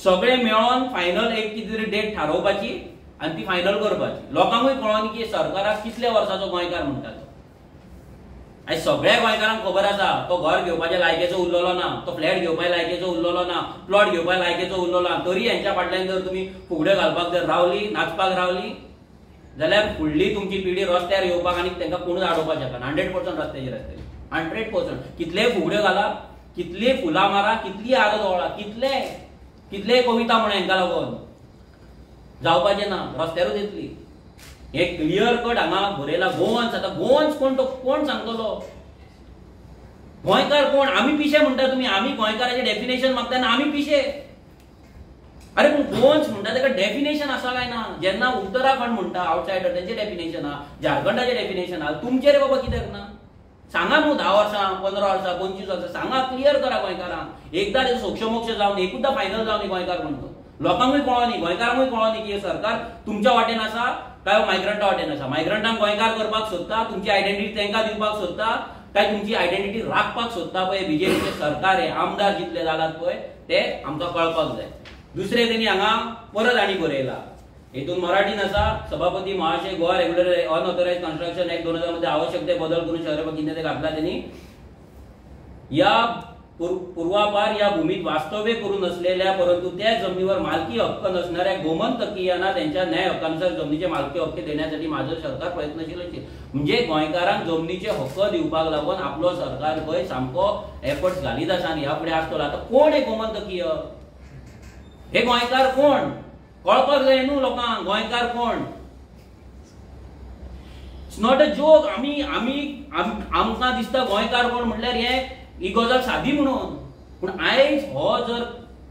सगळे मेळोन फायनल एक कितें तरी डेट थारोवपाची आनी ती फायनल करपाची. लोकांकूय कळोन की सरकाराक कितल्या वर्साचो गोंयकार म्हणटा तो. आयज सगळ्या गोंयकारांक खबर आसा तो घर घेवपाच्या लायकेचो उरलेलो ना, तो फ्लॅट घेवपाच्या लायकेचो उरलेलो ना, प्लॉट घेवपाच्या लायकेचो उरलेलो ना. तरी हेंच्या फाटल्यान जर तुमी फुगड्यो घालपाक जर रावली, नाचपाक रावली, जाल्यार फुडली तुमची पिढी रस्त्यार येवपाक आनी तांकां कोणूच आडोवपाक शकना. 100% रस्त्याचेर आसतली. 100%. कितलेय फुगड्यो घाला, कितली फुलां मारा, कितली आरत ओळा, कितले कविता म्हणा, हांकां लागून जावपाचें ना. रस्त्यारूच येतली. हे क्लियर कट हांगा बरयला गोवन्स. आता गोवन्स कोण तो कोण सांगतलो? गोंयकार कोण? आमी पिशे म्हणटा तुम्ही. आमी गोंयकाराचे डेफिनेशन मागता आमी पिशे. अरे पूण गोवन्स म्हणटा ताका डेफिनेशन आसा काय ना? जेन्ना उत्तराखंड म्हणटा आउटसायडर तेंचे डेफिनेशन आहा, झारखंडाचे डेफिनेशन आहा, तुमचे रे बाबा कित्याक ना? सांगा न्हू 10 वर्सां, 15 वर्सां, 25 वर्सां सांगा, क्लियर करा गोंयकारांक. एकदा ते सोक्षमोक्ष जावन एकूचदा फायनल जावन गोंयकार म्हणतो. लोकांकूय कळोनी, गोंयकारांकूय कळोनी की हे सरकार तुमच्या वाटेन आसा काय मायग्रंटा वाटेन आसा. मायग्रंटांक गोंयकार करपाक सोदता, तुमची आयडेंटिटी तांकां दिवपाक सोदता, काय तुमची आयडेंटिटी राखपाक सोदता पळय बीजेपीचे सरकार, हे आमदार जितले जालात पळय ते आमकां कळपाक जाय. दुसरे तेणी हांगा परत आनी बरयला, हेतून मराठीन आसा, सभापती महाशय Goa regular unauthorised construction act 2000 मध्ये आवश्यक ते बदल करून शहर कितें ते घातला त्यांनी. या पूर्वापार या भूमीत वास्तव्य करून असलेल्या परंतु त्या जमिनीवर मालकी हक्क नसणाऱ्या गोमंतकीयांना त्यांच्या न्याय हक्कानुसार जमिनीचे मालकी हक्क देण्यासाठी माझं सरकार प्रयत्नशील असेल. म्हणजे गोंयकारांक जमिनीचे हक्क दिवपाक लागून आपलो सरकार पळय सामको एफर्ट्स घालीत आसा आनी ह्या फुडें आसतलो. आता कोण हे गोमंतकीय? हे गोंयकार कोण? कळपाक जाय न्हू लोकांक गोंयकार कोण. It's not a joke. आमकां दिसता गोंयकार कोण म्हटल्यार ही गजाल सादी म्हणून. पूण आयज हो जर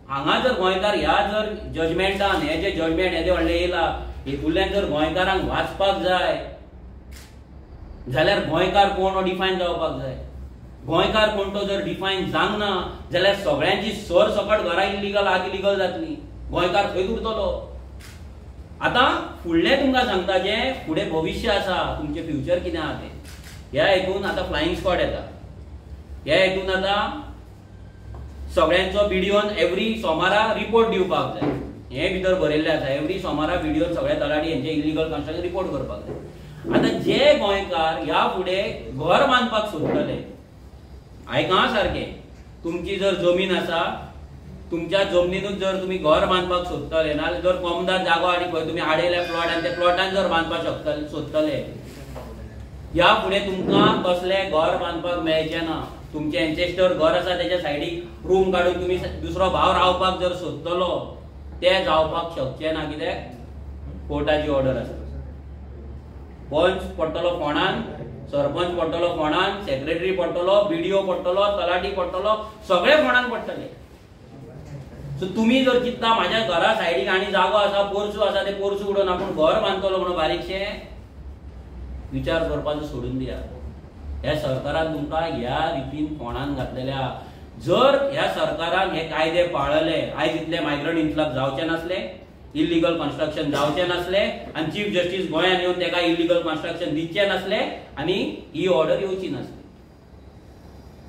हांगा जर गोंयकार ह्या जर जजमेंटान हे जे जजमेंट येदे व्हडले येयला हेतूंतल्यान जर गोंयकारांक वाचपाक जाय जाल्यार गोंयकार कोण हो डिफायन जावपाक जाय. गोंयकार कोण तो जर डिफायन जावंक ना जाल्यार सगळ्यांची सरसकट घरां इल्लीगल इलिगल जातली. गोंयकार खंय उरतलो. आतां फुडलें तुमकां सांगता जें फुडें भविश्य आसा तुमचें फ्युचर कितें आहा तें. ह्या हेतून आतां फ्लायिंग स्क्वॉड येता. ह्या हेतून आतां सगळ्यांचो व्हिडिओन एवरी सोमारा रिपोर्ट दिवपाक जाय. हे भितर बरयल्लें आसा एवरी सोमारा व्हिडिओन सगळे तलाठी यांचे इलिगल कन्स्ट्रक्शन रिपोर्ट करपाक जाय. आता जे गोंयकार ह्या फुडें घर बांदपाक सोदतले, आयका सारखे, तुमची जर जमीन आसा, तुमच्या जमनीनूच जर तुम्ही घर बांदपाक सोदतले ना जर कोमदाद जागो आनी खंय तुम्ही आडयल्या प्लॉट आनी त्या प्लॉटान जर बांदपाक शकतले सोदतले, ह्या फुडें तुमकां कसले घर बांदपाक मेळचें ना. तुमचे एन्सेस्टर घर आसा त्याच्या सायडीक रूम काडून तुम्ही दुसरो भाव रावपाक जर सोदतलो ते जावपाक शकचे ना. कित्याक कोर्टाची ऑर्डर आसा. पंच पडटलो फोंडान, सरपंच पडटलो फोंडान, सेक्रेटरी पडटलो, बीडीओ पडटलो, तलाठी पडटलो, सगळे फोंडान पडटले. सो तुम्ही जर चित्ता माझ्या घरा सायडीक आनी जागो आसा, पोरसू आसा, ते पोरसू उडोवन आपूण घर बांदतलो म्हणून बारीकशे विचार करपाचो सोडून दिया. ह्या सरकारान तुमकां ह्या रितीन फोंडान घातलेल्या. जर ह्या सरकारान हे कायदे पाळले, आयज इतले मायग्रंट इन्फ्लक्स जावचे नसले, इलिगल कन्स्ट्रक्शन जावचे नसले आनी चीफ जस्टिस गोंयान येवन तेका इलिगल कन्स्ट्रक्शन दिवचे नसले आनी ही ऑर्डर येवची नसली.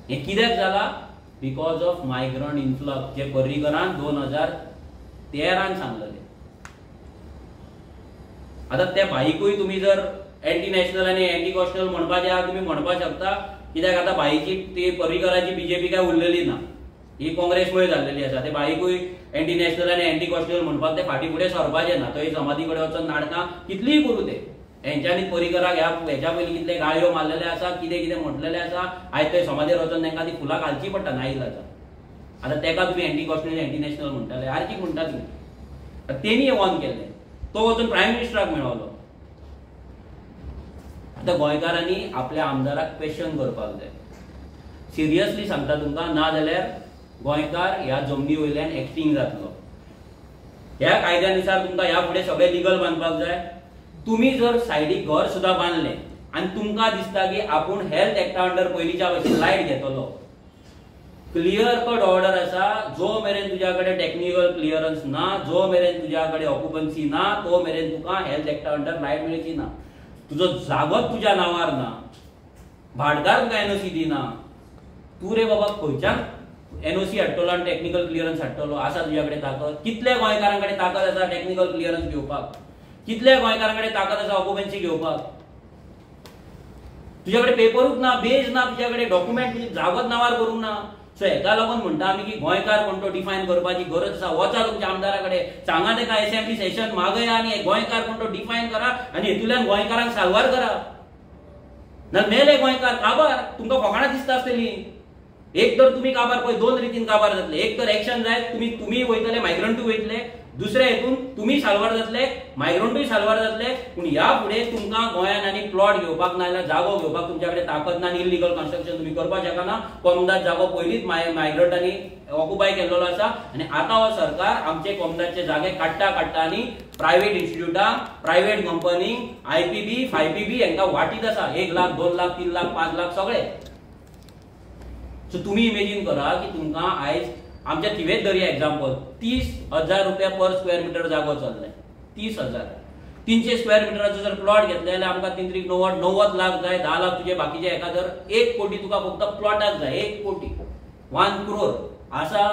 हे कित्याक जाला? बिकॉज ऑफ मायग्रंट इन्फ्लक्स, जे पर्रीकरान 2013 सांगलेले. आता त्या भाईकूय तुम्ही जर अँटी नॅशनल आणि अँटी कॉस्टल म्हणपाचे आहा, तुम्ही म्हणपाक शकता. कित्याक आता भाईची ती पर्रीकराची बीजेपी काय उरलेली ना, ही काँग्रेसमुळे जाल्लेली आसा. ते भाईकूय अँटी नॅशनल आणि अँटी कॉस्टल म्हणपाक ते फाटी फुडें सरपाचे ना. थंय समाधी कडेन वचून नाटकां कितलीय करू ते. हेंच्यांनी पर्रीकराक हेच्या पयलीं कितले गाळयो मारलेले आसा, कितें कितें म्हटलेलें आसा. आयज थंय समाधीर वचून तांकां ती फुलां घालची पडटा नाइलाजान. आता तेका तुम्ही अँटी कॉस्टल अँटी नॅशनल म्हणटाले, आरची म्हणटा तुमी. तेणी हे वॉर्न केलें, तो वचून प्रायम मिनिस्टराक मेळलो. आता गोंयकारांनी आपल्या आमदाराक क्वेश्चन करपाक जाय. सिरियसली सांगता तुमकां, ना जाल्यार गोंयकार ह्या जमनी वयल्यान एक्सटिंग जातलो. ह्या कायद्यानुसार तुमकां ह्या फुडें सगळें लिगल बांदपाक जाय. तुम्ही जर सायडीक घर सुद्दां बांदलें आनी तुमकां दिसता की आपूण हेल्थ एक्टा अंडर पयलींच्या भशेन लायट घेतलो, क्लियर कट ऑर्डर आसा. जो मेरेन तुज्या कडेन टेक्निकल क्लियरन्स ना, जो मेरेन तुज्या कडेन ऑक्युपन्सी ना, तो मेरेन तुका हेल्थ एक्टा अंडर लायट मेळची ना. तुजो जागोच तुज्या नांवार ना, भाटकार तुका एनओसी दिना, तू रे बाबा खंयच्यान एनओसी हाडटलो आनी टेक्निकल क्लियरन्स हाडटलो? आसा तुज्या कडेन ताकद? कितल्या गोंयकारां कडेन ताकद आसा टेक्निकल क्लियरन्स घेवपाक? कितल्या गोंयकारां कडेन ताकद आसा ऑक्युपन्सी घेवपाक? तुज्या कडेन पेपरूच ना, बेज ना, तुज्या कडेन डॉक्युमेंट जागोच नांवार करूंक ना. सो हेका लागून म्हणटा आमी की गोंयकार कोण तो डिफायन करपाची गरज आसा. वचा तुमच्या आमदारा कडेन, सांगा तेका असेंब्ली सेशन मागया आनी गोंयकार कोण तो डिफायन करा आनी हेतूंतल्यान गोंयकारांक साल्वार करा. ना मेले गोंयकार काबार. तुमकां फकाणां दिसता आसतली. एक तर तुम्ही काबार पळय, दोन रितीन काबार जातले. एक तर एक्शन जाय, तुम्ही वयतले, मायग्रंटूय वयतले. दुसरे हेतून तुम्ही साल्वार जातले, मायग्रंटूय साल्वार जातले. पूण ह्या फुडें तुमकां गोंयान आनी प्लॉट घेवपाक ना जाल्यार जागो घेवपाक तुमच्या कडेन ताकद ना आनी इलिगल कन्स्ट्रक्शन तुम्ही करपाक शकना. कोमदाद जागो पयलींच मायग्रंटांनी ऑक्युपाय केल्लो आसा आनी आतां हो सरकार आमचे कोमदादचे जागे काडटा आनी प्रायव्हेट इन्स्टिट्यूटां, प्रायव्हेट कंपनी, आयपीबी, फायपीबी हांकां वाटीत आसा. 1 लाख, 2 लाख, 3 लाख, 5 लाख सगळे. सो तुम्ही इमेजिन करा की तुमकां आयज आमच्या तिवेत धरया एक्झाम्पल, 30,000 रुपया पर स्क्वेअर मीटर जागो चल्लाय. 30,000. 300 स्क्वेअर मिटराचो जर प्लॉट घेतले जाल्यार आमकां 90 लाख जाय. 10 लाख तुझे बाकीचे एका जर 1 कोटी तुका फक्त प्लॉटाक जाय. 1 कोटी, 1 crore आसा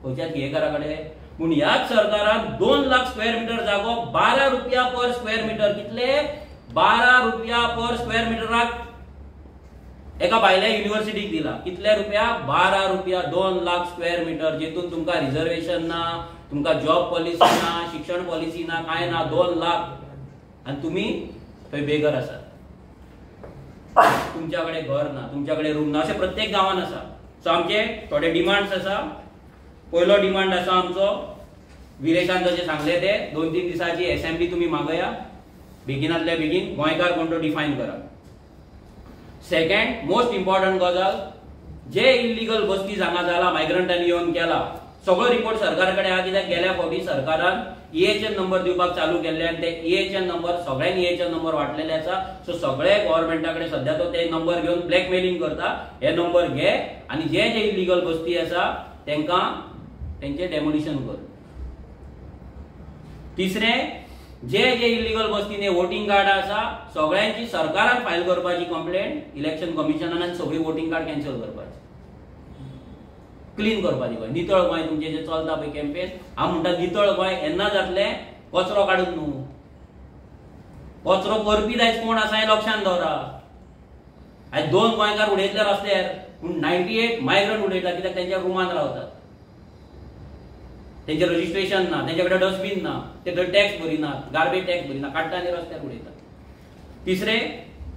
खंयच्याच घेकारा कडेन. पूण ह्याच सरकारान 2 लाख स्क्वेअर मीटर जागो 12 रुपया पर स्क्वेअर मीटर. कितले? 12 रुपया पर स्क्वेअर मिटराक एका भायल्या युनिव्हर्सिटीक दिला. कितले रुपया? 12 रुपया. 2 लाख स्क्वेअर मीटर. जेतून तुमकां रिझर्वेशन ना, तुमकां जॉब पॉलिसी ना, शिक्षण पॉलिसी ना, काय ना. 2 लाख. आणि तुम्ही थंय बेगर आसा. तुमच्याकडे घर ना, तुमच्याकडे रूम ना. अशें प्रत्येक गांवान आसा. सो आमचे थोडे डिमांड्स आसा. पयलो डिमांड आसा आमचो, विरेशान जशें सांगले ते 2-3 दिसाची असेंब्ली तुम्ही मागया. बेगिनातल्या बेगीन गोंयकार कोण तो डिफायन करा. सेकंड मोस्ट इम्पॉर्टंट गजाल, जे इलिगल बस्ती हांगा जाला, मायग्रंटांनी येवन केला, सगळो रिपोर्ट सरकाराकडे आहा. कित्याक गेल्या फावटी सरकारान EHN नंबर दिवपाक चालू केल्ले आनी ते EHN नंबर सगळ्यांनी EHN नंबर वाटलेले आसा. सो सगळे गव्हर्नमेंटाकडे सध्या तो ते नंबर घेवन ब्लॅकमेलिंग करता. हे नंबर घे आनी जे जे इलिगल बस्ती आसा तांकां तेंचे डेमोलिशन कर. तिसरे, जे जे इलिगल बस्तीने वोटिंग कार्ड आसा सगळ्यांची सरकारान फायल करपाची कंप्लेंट इलेक्शन कमिशनान आनी सगळी वोटिंग कार्ड कॅन्सल करपाची. क्लीन करपाची गोंय, नितळ गोंय तुमचे जे चलता पळय कॅम्पेन, हांव म्हणटा नितळ गोंय केन्ना जातलें कचरो काडून न्हू. कचरो करपी आयज कोण आसा हें लक्षांत दवरा. आयज 2 गोंयकार उडयतले रस्त्यार पूण 98 मायग्रंट उडयता, कित्याक तेंच्या रुमान रावतात, तेंचे रजिस्ट्रेशन ना, तेंचे कडेन डस्टबीन ना, ते थंय टॅक्स भरिनात, गार्बेज टॅक्स भरिना, काडटा आनी रस्त्यार उडयतात. तिसरे,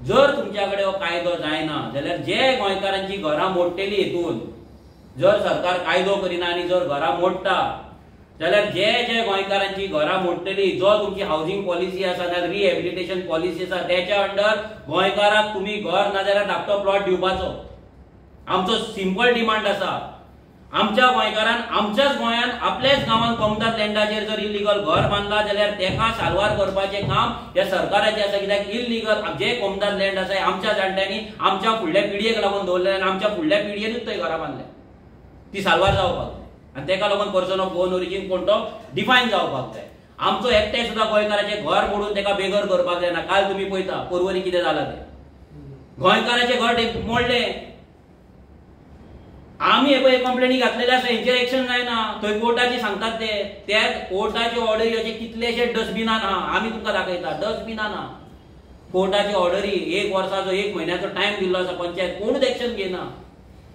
जर तुमच्या कडेन हो कायदो जायना जाल्यार जे गोंयकारांची घरां मोडटली हेतून, जर सरकार कायदो करिना आनी जर घरां मोडटा जाल्यार जे जे गोंयकारांची घरां मोडटली, जो तुमची हावजींग पॉलिसी आसा नाजाल्यार रिहॅबिलिटेशन पॉलिसी आसा त्याच्या अंडर गोंयकाराक तुमी घर नाजाल्यार धाकटो प्लॉट दिवपाचो. आमचो सिंपल डिमांड आसा. आमच्या गोंयकारान आमच्याच गोंयान आपल्याच गांवान कमतात लँडाचेर जर इलिगल घर बांदला जाल्यार तेका साल्वार करपाचें काम ह्या सरकाराचें आसा. कित्याक इलिगल जे कमतात लँड आसा आमच्या जाणट्यांनी आमच्या फुडल्या पिडयेक लागून दवरले आनी आमच्या फुडल्या पिडयेनूच थंय घरां बांदल्या. ती साल्वार जावपाक जाय आनी तेका लागून पर्सन ऑफ ओन ओरिजीन कोण तो डिफायन जावपाक जाय. आमचो एकटे सुद्दां गोंयकाराचें घर मोडून तेका बेघर करपाक जायना. काल तुमी पळयता पर्वरी कितें जालां तें, गोंयकाराचें घर मोडलें. आमी हे कंप्लेनी घातलेले आसा, हेंचेर एक्शन जायना. थंय कोर्टाची सांगतात ते कोर्टाची ऑर्डरी अशे कितलेशे डस्टबिनान आहा, आमी तुमकां दाखयता डस्टबिनान आहा. कोर्टाची ऑर्डरी 1 वर्साचो 1 म्हयन्याचो टायम दिल्लो आसा, पंचायत कोणूच एक्शन घेना.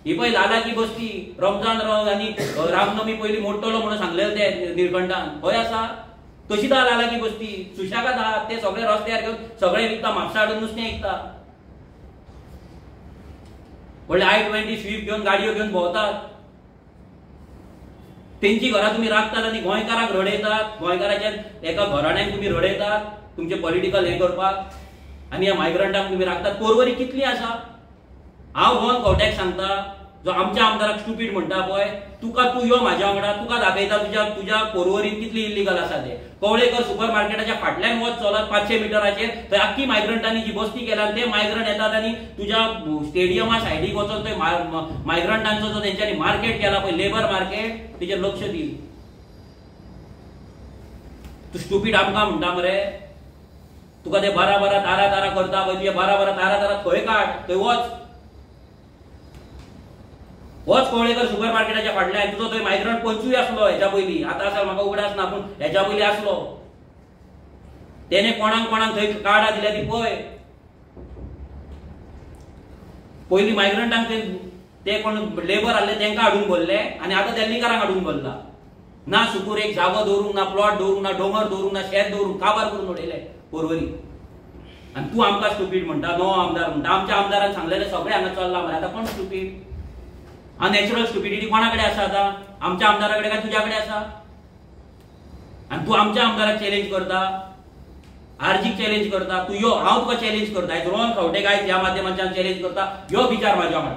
ही पळय लालाची बस्ती, रमजान आनी रामनवमी पयलीं मोडटलो म्हणून सांगलेलें ते निळकंठान, खंय आसा? तशीच आहा लालाची बस्ती, सुशागाद आहा. ते सगळे रस्त्यार घेवन सगळे विकता, म्हापसा हाडून नुस्तें विकता. व्हडले I-20 स्विफ्ट घेवन गाडयो घेवन भोंवतात. तेंची घरां तुमी राखतात आनी गोंयकाराक रडयतात. गोंयकाराच्या एका घराण्यांक तुमी रडयतात तुमचे पॉलिटिकल हे करपाक आनी ह्या मायग्रंटांक तुमी राखतात. पर्वरी कितली आसा? हांव गोवन कवट्याक सांगता, जो आमच्या आमदाराक स्टुपीड म्हणटा पळय, तुका तूं यो म्हाज्या वांगडा, तुका दाखयता तुज्या पर्वरीन कितली इल्लीगल आसा ते. कवळेकर सुपर मार्केटाच्या फाटल्यान वच चलत 500 मिटराचेर, थंय आख्खी मायग्रंटांनी जी बस्ती केल्या ते मायग्रंट येतात आनी तुज्या स्टेडियमा सायडीक वचून थंय मायग्रंटांचो जो तेंच्यांनी मार्केट केला पळय, लेबर मार्केट, तेजेर लक्ष दी. तूं स्टुपीड आमकां म्हणटा मरे, तुका ते बारा तारा करता पळय, तुजे बारा तारा खंय काड, थंय वच कवळेकर सुपर मार्केटाच्या फाटल्यान. तुजो थंय मायग्रंट पंचूय आसलो हेच्या पयलीं, आतां आसा म्हाका उगडास ना, पूण हेच्या पयलीं आसलो. तेणे कोणाक थंय कार्डां दिल्या ती पळय. पयलीं मायग्रंटांक ते कोण लेबर आहले तेंकां हाडून भरले आनी आतां देल्लीकारांक हाडून भरला. ना सुकूर एक जागो दवरूंक ना, प्लॉट दवरूंक ना, डोंगर दवरूंक ना, शेत दवरूंक काबार करून उडयले पर्वरी. आनी तूं आमकां स्टुपीड म्हणटा, नो आमदार म्हणटा. आमच्या आमदारान सांगलेले सगळे हांगा चल्ला मरे. आतां कोण स्टुपीड? अनॅचरल स्टुपिडिटी कोणाकडे आसा आतां? आमच्या आमदाराकडे काय तुझ्या कडेन आसा? आनी तूं आमच्या आमदाराक चॅलेंज करता, आरजीक चॅलेंज करता. तूं यो, हांव तुका चॅलेंज करता. आयज रोहन खंवटे गायत ह्या माध्यमांतल्यान चॅलेंज करता, यो विचार म्हाज्या वांगडा.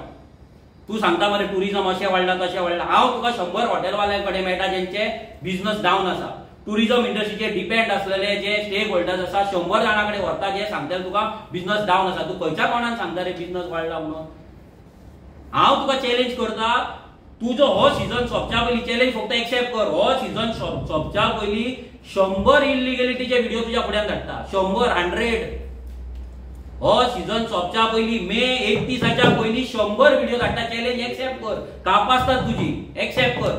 तूं सांगता मरे टुरिझम अशें वाडला तशें वाडला. हांव तुका 100 हॉटेलवाल्यां कडेन मेळटा जेंचे बिझनस डावन आसा, टुरिझम इंडस्ट्रीचेर डिपेंड आसलेले जे स्टेक होल्डर्स आसा, 100 जाणां कडेन व्हरता जे सांगतले तुका बिझनस डावन आसा. तूं खंयच्या कोणाक सांगता रे बिझनस वाडला म्हणून? हांव तुका चॅलेंज करता, तुजो हो सीझन सोंपच्या पयलीं चॅलेंज फक्त एक्सेप्ट कर. हो सीझन सोंपच्या पयलीं 100 इल्लिगॅलिटीचे व्हिडिओ तुज्या फुड्यान धाडटा. 100 हो सीझन सोंपच्या पयलीं मे 31च्या पयलीं 100 व्हिडिओ धाडटा. चॅलेंज एक्सेप्ट कर. कापासतात तुजी, एक्सेप्ट कर.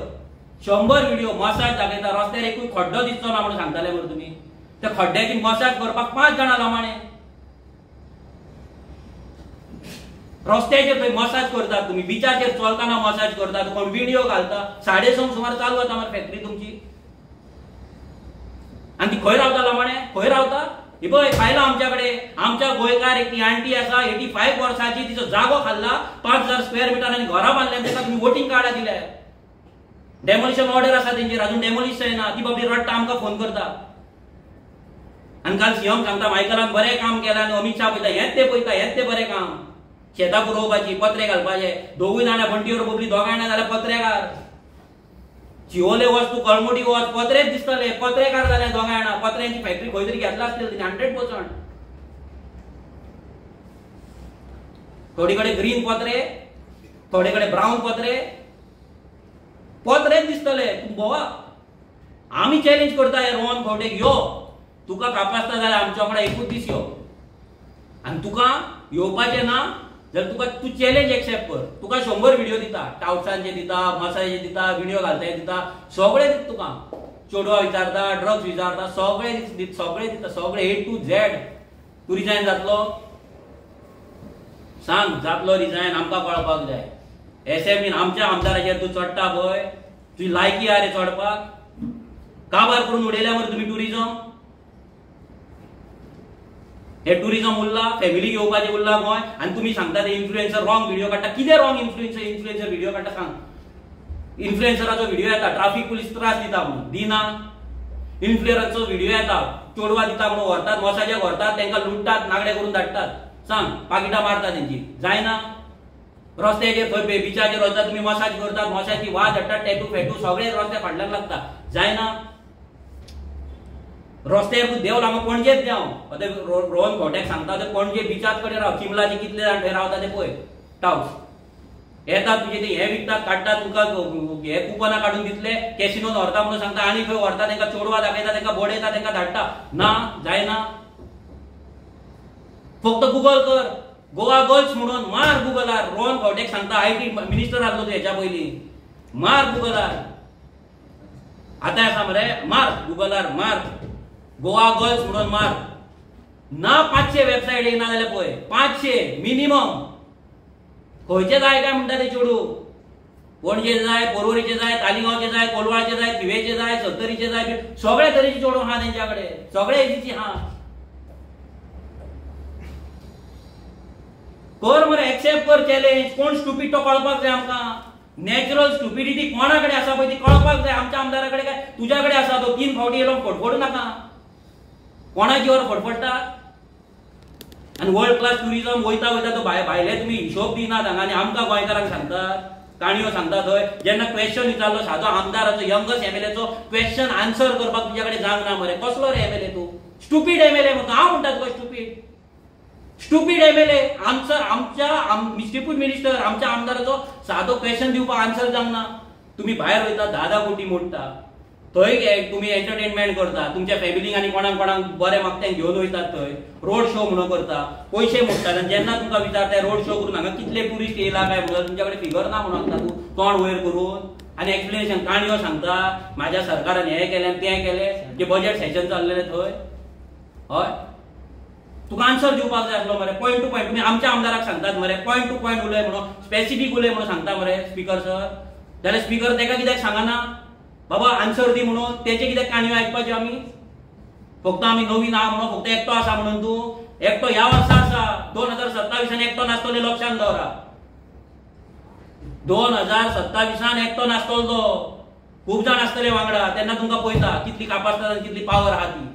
100 व्हिडिओ मसाज दाखयता. रस्त्यार एकूय खड्डो दिसचो ना म्हणून सांगताले मरे तुमी. त्या खड्ड्याची मसाज करपाक 5 जाणां लामाणे. रस्त्याचेर थंय मसाज करतात तुमी, बिचाचेर चलताना मसाज करतात, कोण व्हिडिओ घालता. 6:30 सुमार चालू जाता मरे फॅक्टरी तुमची. आनी ती खंय रावता लामाणे? खंय रावता? हे पळय खायला आमच्या कडेन. आमच्या गोंयकार एक ती आंटी आसा, 85 वर्साची, तिचो जागो खाल्ला 5000 स्क्वेअर मिटर आनी घरां बांदल्या. ताका तुमी वोटिंग कार्डां दिल्या. डेमोलिशन ऑर्डर आसा तेंचेर, अजून डेमोलिश जायना. ती बाबडी रडटा, आमकां फोन करता. आनी काल सीएम सांगता मायकलान बरें काम केलां आनी अमित शाह पळयता हेंच ते पळयता, हेंच ते बरें काम. शेतां पुरोवपाची, पत्रे घालपाचे. दोगूय जाणां बंटीवर बोबली, दोगांय जाणां जाल्यार पत्रेकार. चिवोले वच तूं, कळमोटी वच, पत्रेच दिसतले. पत्रेकार जाल्यार दोगांय जाणां. पत्र्यांची फॅक्टरी खंय तरी घेतला आसतली तिने 100%. थोडी कडेन ग्रीन पत्रे, थोडे कडेन ब्राऊन पत्रे. पत्रेच दिसतले. तूं भोवा. आमी चॅलेंज करता हे रोहन खंवटेक, यो तुका कापासता जाल्यार आमच्या वांगडा एकूच दीस यो. आनी तुका येवपाचें ना जर तुका तू चॅलेंज एक्सेप्ट कर, तुका 100 व्हिडिओ दिता, टावसांचे दिता, मसाजाचे दिता, व्हिडिओ घालताय दिता, सगळे दिता तुका. चेडवा विचारता, ड्रग्स विचारता, सगळे दिता, सगळे A to Z. तू रिजायन जातलो? सांग, जातलो रिजायन? आमकां कळपाक जाय. एसएमईन आमच्या आमदाराचेर तू चडटा पळय, तुजी लायकी आहा रे चडपाक? काबार करून उडयल्या मरे तुम्ही टुरिझम. हे टुरिझम उरला, फॅमिली घेवपाचे उरला गोंय, आनी तुम्ही सांगता ते इन्फ्लुएन्सर रॉंग व्हिडिओ काडटा. कितें रॉंग इन्फ्लुएन्सर व्हिडिओ काडटा सांग? इन्फ्लुएन्सराचो व्हिडिओ येता, ट्राफिक पुलीस त्रास दिता म्हणून दिना. इन्फ्लुएन्सराचो व्हिडिओ येता, चोडवा दिता म्हणून व्हरतात, मसाजाक व्हरतात, तांकां लुटतात, नागडे करून धाडटात. सांग, पाकिटां मारता तेंची, जायना? रस्त्याचेर खंय बिचाचेर वचता तुम्ही मसाज करतात, मसाजची वाज हाडटात, टॅटू फेटू सगळे रस्त्या फाटल्यान लागता, जायना? रस्त्यार तूं देव हांगा पणजेच देंव. आतां रोहन खोट्याक सांगता ते पणजे बिचाच कडेन राव, चिमलाचे कितले जाण थंय रावता ते पळय. टावस येतात तुजे ते हे विकतात, काडटात, तुका हे कुपनां काडून दितले, कॅसिनोन व्हरता म्हणून सांगता, आनी खंय व्हरता, तांकां चोडवा दाखयता, तांकां बोडयता, तांकां धाडटा. ना, जायना? फक्त गुगल कर, गोवा गर्ल्स म्हणून मार गुगलार. रोहन खोट्याक सांगता, IT मिनिस्टर आसलो तूं हेच्या पयलीं, मार गुगलार. आतां आसा मरे, मार गुगलार, मार गोवा गर्ल्स म्हणून मार. ना 500 वेबसायट येयना जाल्यार पळय, 500 मिनिमम. खंयचे जाय काय म्हणटा ते चेडू? पणजे जाय, पर्वरीचे जाय, तालिगांवचे जाय, कोलवाळचे जाय, थिवेचे जाय, सत्तरीचे जाय, सगळे तरेचे चेडू आहा तेंच्या कडेन, सगळे एजीची आहा. कर मरे, एक्सेप्ट कर चॅलेंज. कोण स्टुपीड तो कळपाक जाय आमकां. नॅचरल स्टुपिडिटी कोणाकडे आसा पळय ती कळपाक जाय. आमच्या आमदाराकडे काय तुझ्या कडेन आसा? तो 3 फावटी येयलो फडफडू नाका. कोणाची वर फडफडटा? आनी वर्ल्ड क्लास टुरिझम वयता तो भायले तुम्ही हिशोब दिनात हांगा, आनी आमकां गोंयकारांक सांगतात, काणयो सांगता थंय. जेन्ना क्वेश्चन विचारलो सादो आमदाराचो, यंगस्ट MLAचो क्वेश्चन आन्सर करपाक तुझ्या कडेन जांक ना मरे. कसलो रे MLA तूं? स्टुपीड MLA म्हणटा हांव म्हणटा तुका. Stupid MLA. आमच्या डिप्युटी मिनिस्टर, आमच्या आमदाराचो सादो क्वेश्चन दिवपाक आन्सर जावंक ना. तुम्ही भायर वयता, 10 कोटी मोडटा, थंय तुम्ही एंटरटेनमेंट करता, तुमच्या फॅमिलीक आनी कोणाक बरे मागत्यांक घेवन वयतात, थंय रोड शो म्हणून करता, पयशे मोडटात. आनी जेन्ना तुमकां विचारता रोड शो करून हांगा कितले टुरिस्ट येयला काय म्हणून, तुमच्या कडेन फिगर ना म्हणून सांगता तूं तोंड वयर करून. आनी एक्सप्लेनेशन काणयो सांगता, म्हाज्या सरकारान हें केलें आनी तें केलें, जे बजेट सेशन चाललेलें थंय. हय, तुका आन्सर दिवपाक जाय आसलो मरे, पॉयंट टू पॉयंट. तुम्ही आमच्या आमदाराक सांगतात मरे पॉयंट टू पॉयंट उलय म्हणून, स्पेसिफीक उलय म्हणून सांगता मरे स्पीकर सर. जाल्यार स्पीकर तेका कित्याक सांगना बाबा आन्सर दी म्हणून? तेचे कित्याक काणयो आयकपाच्यो आमी? फक्त आमी नवीन आहा म्हणून, फक्त एकटो आसा म्हणून तूं? एकटो ह्या वर्सा आसा, 2027 एकटो नासतले, लक्षांत दवरा. 2027 एकटो नासतलो तो, खूब जाण आसतले वांगडा. तेन्ना तुमकां पळयता कितली कापासिटी आनी कितली पावर आहा ती.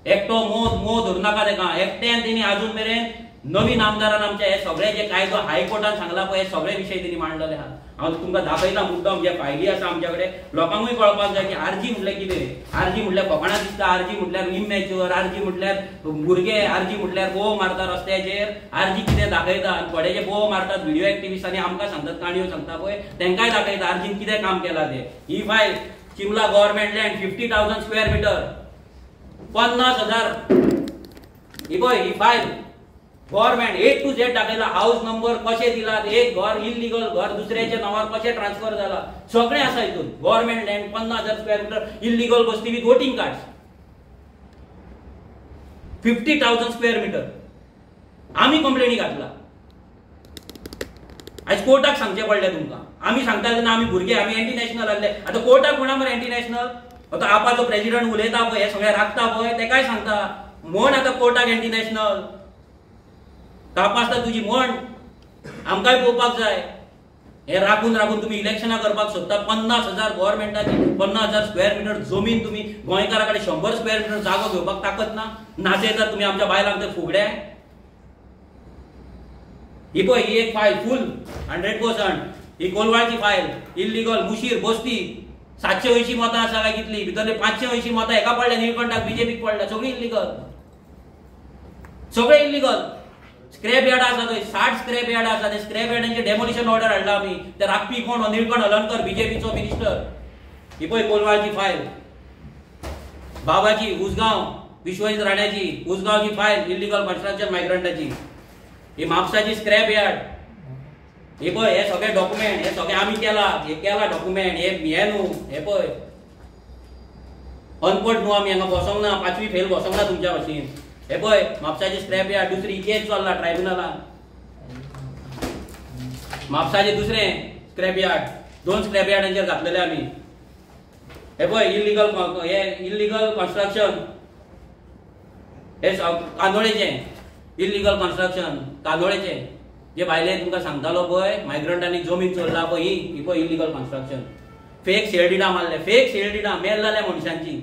एकटो मोह धरू नाका तेका. एकट्यान तेणी अजून मेरेन नवीन आमदारान आमच्या हे सगळे जे कायदो हायकोर्टान सांगला पळय, हे सगळे विशय तेणी मांडलेले आहा. हांव तुमकां दाखयता मुद्दाम जे फायली आसा आमच्या कडेन. लोकांकूय कळपाक जाय की आरजी म्हटल्यार कितें. आरजी म्हटल्यार कोकणात दिसता, आरजी म्हटल्यार इमॅच्युअर, आरजी म्हटल्यार भुरगे, आरजी म्हटल्यार बोव मारता रस्त्याचेर, आरजी कितें दाखयता. थोडे जे बोव मारतात व्हिडिओ एक्टिव्हिस्ट आनी आमकां सांगतात काणयो सांगता पळय, तांकांय दाखयता आरजीन कितें काम केलां तें. ही फायल चिमला गव्हर्नमेंट लँड 50,000 स्क्वेअर मीटर, 50,000. ही पळय ही file government A to Z दाखयला. हाऊस नंबर कशे दिलात, एक घर इलिगल घर दुसऱ्याच्या नावार कशे ट्रान्सफर जाला, सगळे आसा हितून. Government land 50,000 square meter, illegal बस्ती with voting cards, 50,000 square meter. आमी कंप्लेनी घातला. आज कोर्टाक सांगचे पडले तुमकां. आमी सांगता तेन्ना आमी भुरगे, आमी एंटी नॅशनल आहले. आतां कोर्टाक म्हणा मरे एंटी नॅशनल. आतां आपाचो प्रेसिडेंट उलयता पळय, हे सगळे राखता पळय, तेकाय सांगता म्हण आतां कोर्टाक एंटी नॅशनल. तापासता तुजी म्हण, आमकांय पळोवपाक जाय. हे राखून तुम्ही इलेक्शनां करपाक सोदता. 50,000 गव्हर्नमेंटाची 50,000 स्क्वेअर मीटर जमीन तुम्ही गोंयकारा कडेन 100 स्क्वेअर मीटर जागो घेवपाक ताकद ना. नाचयतात तुम्ही आमच्या बायलांक ते फुगड्या. ही पळय ही एक फायल फुल 100%. ही कोलवाळची फायल. इल्लीगल मुशीर बस्ती 780 मतां आसा काय कितली, भितरले 580 मतां एका पडल्या निळकंठाक, बीजेपीक पडल्या. सगळी इल्लीगल, सगळे इल्लीगल. स्क्रॅप यार्ड आसा थंय 60 स्क्रॅप यार्ड आसा. ते स्क्रॅप यार्डांची डेमोलिशन ऑर्डर हाडला आमी. ते राखपी कोण? निळकंठ हलनकर, बीजेपीचो मिनिस्टर. ही पळय कोलवाळची फायल. बाबाची उसगांव, विश्वजीत राण्याची उसगांवची फायल, इल्लीगल कन्स्ट्रक्शन मायग्रंटाची. ही म्हापसाची स्क्रॅप यार्ड, हे पळय हे सगळे डॉक्युमेंट, हे सगळे आमी केला, हे केला डॉक्युमेंट, हे न्हू, हे पळय अनपड न्हू आमी हांगा बसोंक ना, 5वी फेल बसोंक ना तुमच्या भाशेन. हे पळय म्हापसाची स्क्रॅप यार्ड, दुसरी केस चल्ला ट्रायब्युनलान. म्हापसाचे दुसरें स्क्रॅप यार्ड, 2 स्क्रॅप यार्डांचेर घातलेले आमी. हे पळय इल्लीगल कन्स्ट्रक्शन, हे कांदोळेचे इल्लीगल कन्स्ट्रक्शन, कांदोळेचे जे भायले तुमकां सांगतालो पळय मायग्रंटांनी जमीन चोरला पळय, ही पळय इल्लीगल कन्स्ट्रक्शन. फेक शेल्डिडा मारले, फेक शेल्डिडा मेल जाल्या मनशांची.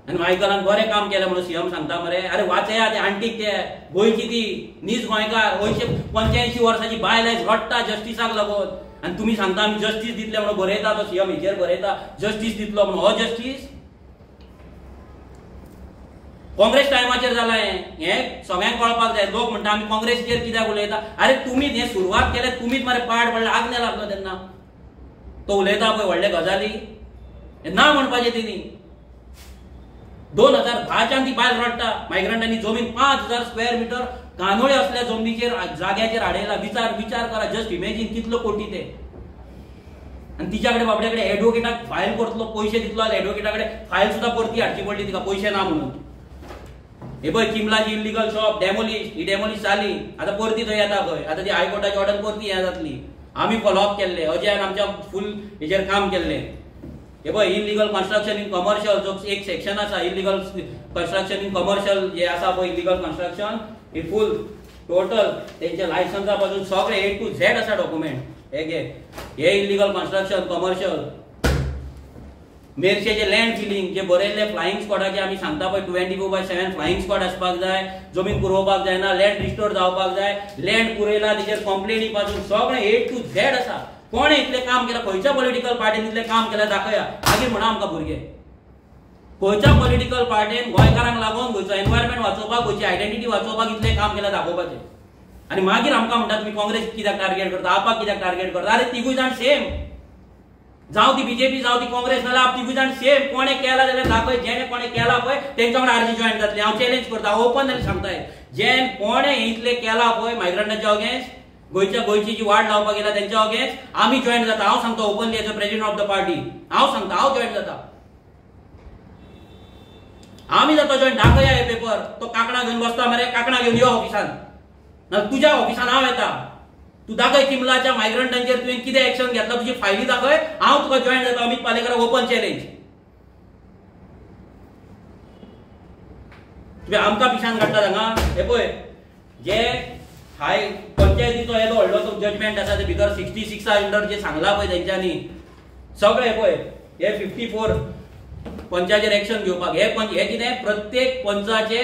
आनी मायकलान बरें काम केलें म्हणून सीएम सांगता मरे. अरे वाचया ते आंटीक ते गोंयची ती नीज गोंयकार 85 वर्साची बायल आयज रडटा जस्टिसाक लागून, आनी तुमी सांगता आमी जस्टीस दितले म्हणून बरयता तो सीएम हेचेर बरयता जस्टीस दितलो म्हणून. हो जस्टीस काँग्रेस टायमाचेर जाला हे सगळ्यांक कळपाक जाय. लोक म्हणटा आमी काँग्रेसीचेर कित्याक उलयता. अरे तुमीच हे सुरवात केले, तुमीच मरे पाड पडले, आग्ने लागलो तेन्ना. तो उलयता पळय व्हडले गजाली ना म्हणपाचे तेणी. 2010च्यान ती बायल रडटा मायग्रंटांनी जमीन 5000 स्क्वेअर मीटर कांदोळे असल्या जमनीचेर जाग्याचेर हाडयला. विचार करा, जस्ट इमेजिन कितलो कोटी ते. आणि तिच्याकडे बाबड्याकडे एडवोकेटाक फायल करतलो, पैसे दितलो जाल्यार एडवोकेटाकडे फायल सुद्धा परती हाडची पडली तिका पैसे ना म्हणून. हे पळय चिमलाची इल्लीगल शॉप डेमोलिश, ही डेमोलिश जाली, आता परती थंय येता खंय. आता ती हायकोर्टाची ऑर्डर परती हे जातली. आमी फॉलोअप केल्ले, अजयान आमच्या फुल हेचेर काम केल्ले. हे पळय इल्लीगल कन्स्ट्रक्शन इन कमर्शियल जो एक सेक्शन आसा, इल्लीगल कन्स्ट्रक्शन इन कमर्शियल जे आसा पळय इल्लीगल कन्स्ट्रक्शन हे फुल टोटल तेंचे लायसन्सा पासून सगळे A to Z आसा डॉक्युमेंट. हे इल्लीगल कन्स्ट्रक्शन कमर्शियल. मेरशेचे लँड फिलिंग जे बरयल्ले फ्लायिंग स्क्वॉडाचे आमी सांगता पळय 24/7 फ्लायिंग स्क्वॉड आसपाक जाय, जमीन पुरोवपाक जायना, लँड रिस्टोर जावपाक जाय, लँड पुरयला तेचेर कंप्लेनी पासून सगळे A to Z आसा. कोणे इतले काम केला, खंयच्या पॉलिटिकल पार्टीन इतले काम केला दाखया. मागीर म्हणा आमकां भुरगे खंयच्या पॉलिटिकल पार्टीन गोंयकारांक लागून गोंयचो एनवायरमेंट वाचोवपाक, गोंयची आयडेंटिटी वाचोवपाक इतले काम केला दाखोवपाचें. आनी मागीर आमकां म्हणटा तुमी काँग्रेस कित्याक टार्गेट करता, आपाक कित्याक टार्गेट करता. अरे तिगूय जाण सेम, जावं ती बीजेपी जावं ती काँग्रेस नाल्यार आप तिगूय जाण सेम. कोणे केला जाल्यार दाखय, जेणे कोणे केला पळय तेंच्या वांगडा आरजी जॉईन जातले. हांव चॅलेंज करता, ओपन सांगताय, जे कोणे इतले केला पळय मायग्रंटांच्या अगेन्स्ट, गोंयची जी वाट लावपाक गेला त्यांच्या अगेन्स्ट आमी जॉईन जाता. हांव सांगता openly as a president of the party, हांव सांगता हांव जॉईन जाता. आमी जाता जॉईन. दाखया हे पेपर. तो कांकणा घेवन बसता मरे, कांकणा घेवन यो ऑफिसान, ना तुझ्या ऑफिसान हांव येता. तू दाखय चिमलाच्या मायग्रंटांचेर तुवें कितें एक्शन घेतला, तुजी फायली दाखय, हांव तुका जॉईन जाता. अमित पालेकराक ओपन चॅलेंज. तुवें आमकां पिशान काडटा हांगा. हे पळय जे हाय पंचायतीचो येदो व्हडलो तो जजमेंट आसा ते भितर 66 अंडर जे सांगला पळय तेंच्यांनी सगळे पळय हे 54 पंचाचेर एक्शन घेवपाक. हे कितें प्रत्येक पंचाचे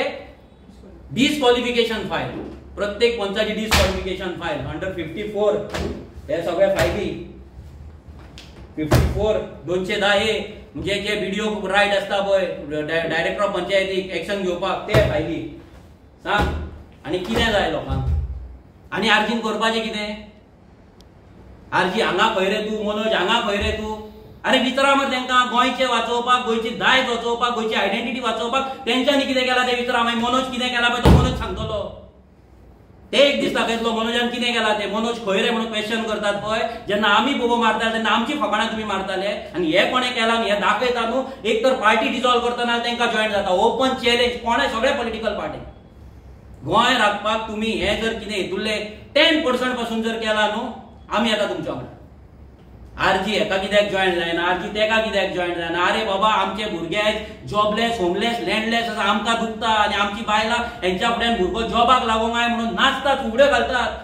डिस्क्वॉलिफिकेशन फायल, प्रत्येक पंचाची डिस्क्वॉलिफिकेशन फायल अंडर 54 हे सगळे फायली 54 210A म्हणजे जे व्हिडिओ रायट आसता पळय डायरेक्टर ऑफ पंचायतीक एक्शन घेवपाक ते फायली. सांग आनी कितें जाय लोकांक. आनी आर्जीन करपाचें कितें. आर्जी हांगा खंय रे तूं, मनोज हांगा खंय रे तूं. अरे विचारा मरे तांकां गोंयचें वाचोवपाक, गोंयची दायज वाचोवपाक, गोंयची आयडेंटिटी वाचोवपाक तेंच्यांनी कितें केलां तें विचारा. मागीर मनोज कितें केलां पळय तो मनोज सांगतलो. ते एक दीस दाखयतलो मनोजान कितें केलां तें. मनोज खंय रे म्हणून क्वेश्चन करतात पळय. जेन्ना आमी बोबो मारताले तेन्ना आमची फकाणां तुमी मारताले आनी हे कोणें केलां हे दाखयता न्हू. एक तर पार्टी डिजॉल्व करतना तांकां जॉईन जाता. ओपन चॅलेंज कोणें सगळे पॉलिटिकल पार्टी. गोंय राखपाक तुमी हे जर कितें हेतुरले 10% पासून जर केला न्हू आमी येता तुमच्या वांगडा. आरजी हेका कित्याक जॉईन जायना, आरजी तेका कित्याक जॉईन जायना. अरे बाबा आमचे भुरगे जॉबलेस, होमलेस, लँडलेस आसा, आमकां दुखता आनी आमची बायलां हेंच्या फुड्यान भुरगो जॉबाक लागूंक जाय म्हणून नाचतात, फुगड्यो घालतात.